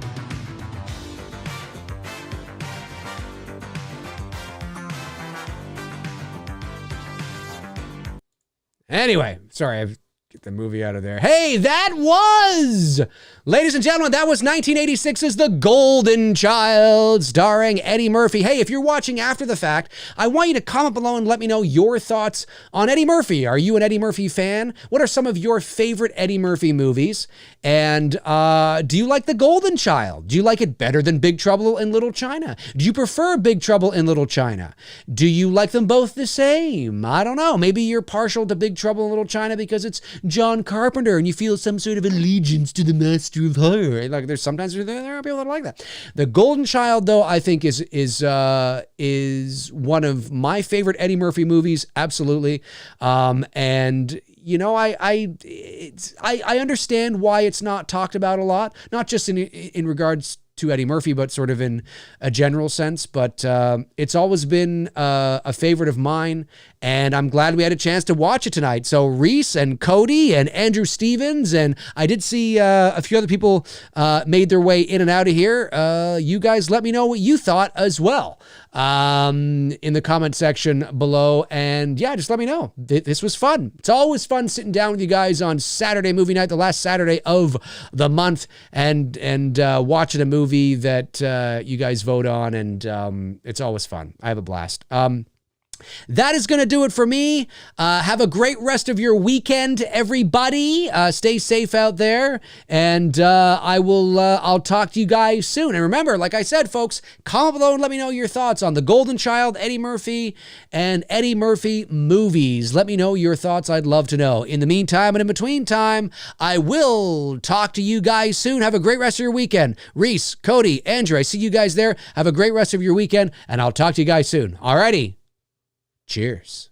Anyway, sorry, I've get the movie out of there. Hey, that was, ladies and gentlemen, that was 1986's The Golden Child, starring Eddie Murphy. Hey, if you're watching after the fact, I want you to comment below and let me know your thoughts on Eddie Murphy. Are you an Eddie Murphy fan? What are some of your favorite Eddie Murphy movies? And do you like The Golden Child? Do you like it better than Big Trouble in Little China? Do you prefer Big Trouble in Little China? Do you like them both the same? I don't know. Maybe you're partial to Big Trouble in Little China because it's John Carpenter and you feel some sort of allegiance to the master of horror. Like there are people that like that. The Golden Child, though, I think is one of my favorite Eddie Murphy movies. Absolutely. And you know, I understand why it's not talked about a lot, not just in regards to Eddie Murphy, but sort of in a general sense. But it's always been a favorite of mine, and I'm glad we had a chance to watch it tonight. So Reese and Cody and Andrew Stevens, and I did see a few other people made their way in and out of here. You guys let me know what you thought as well in the comment section below. And yeah, just let me know. This was fun. It's always fun sitting down with you guys on Saturday movie night, the last Saturday of the month, and watching a movie that you guys vote on, and it's always fun. I have a blast. That is going to do it for me. Have a great rest of your weekend, everybody. Stay safe out there, and I'll talk to you guys soon. And remember, like I said, folks, comment below and let me know your thoughts on The Golden Child, Eddie Murphy, and Eddie Murphy movies. Let me know your thoughts. I'd love to know. In the meantime and in between time, I will talk to you guys soon. Have a great rest of your weekend. Reese, Cody, Andrew, I see you guys there. Have a great rest of your weekend, and I'll talk to you guys soon. Alrighty. Cheers.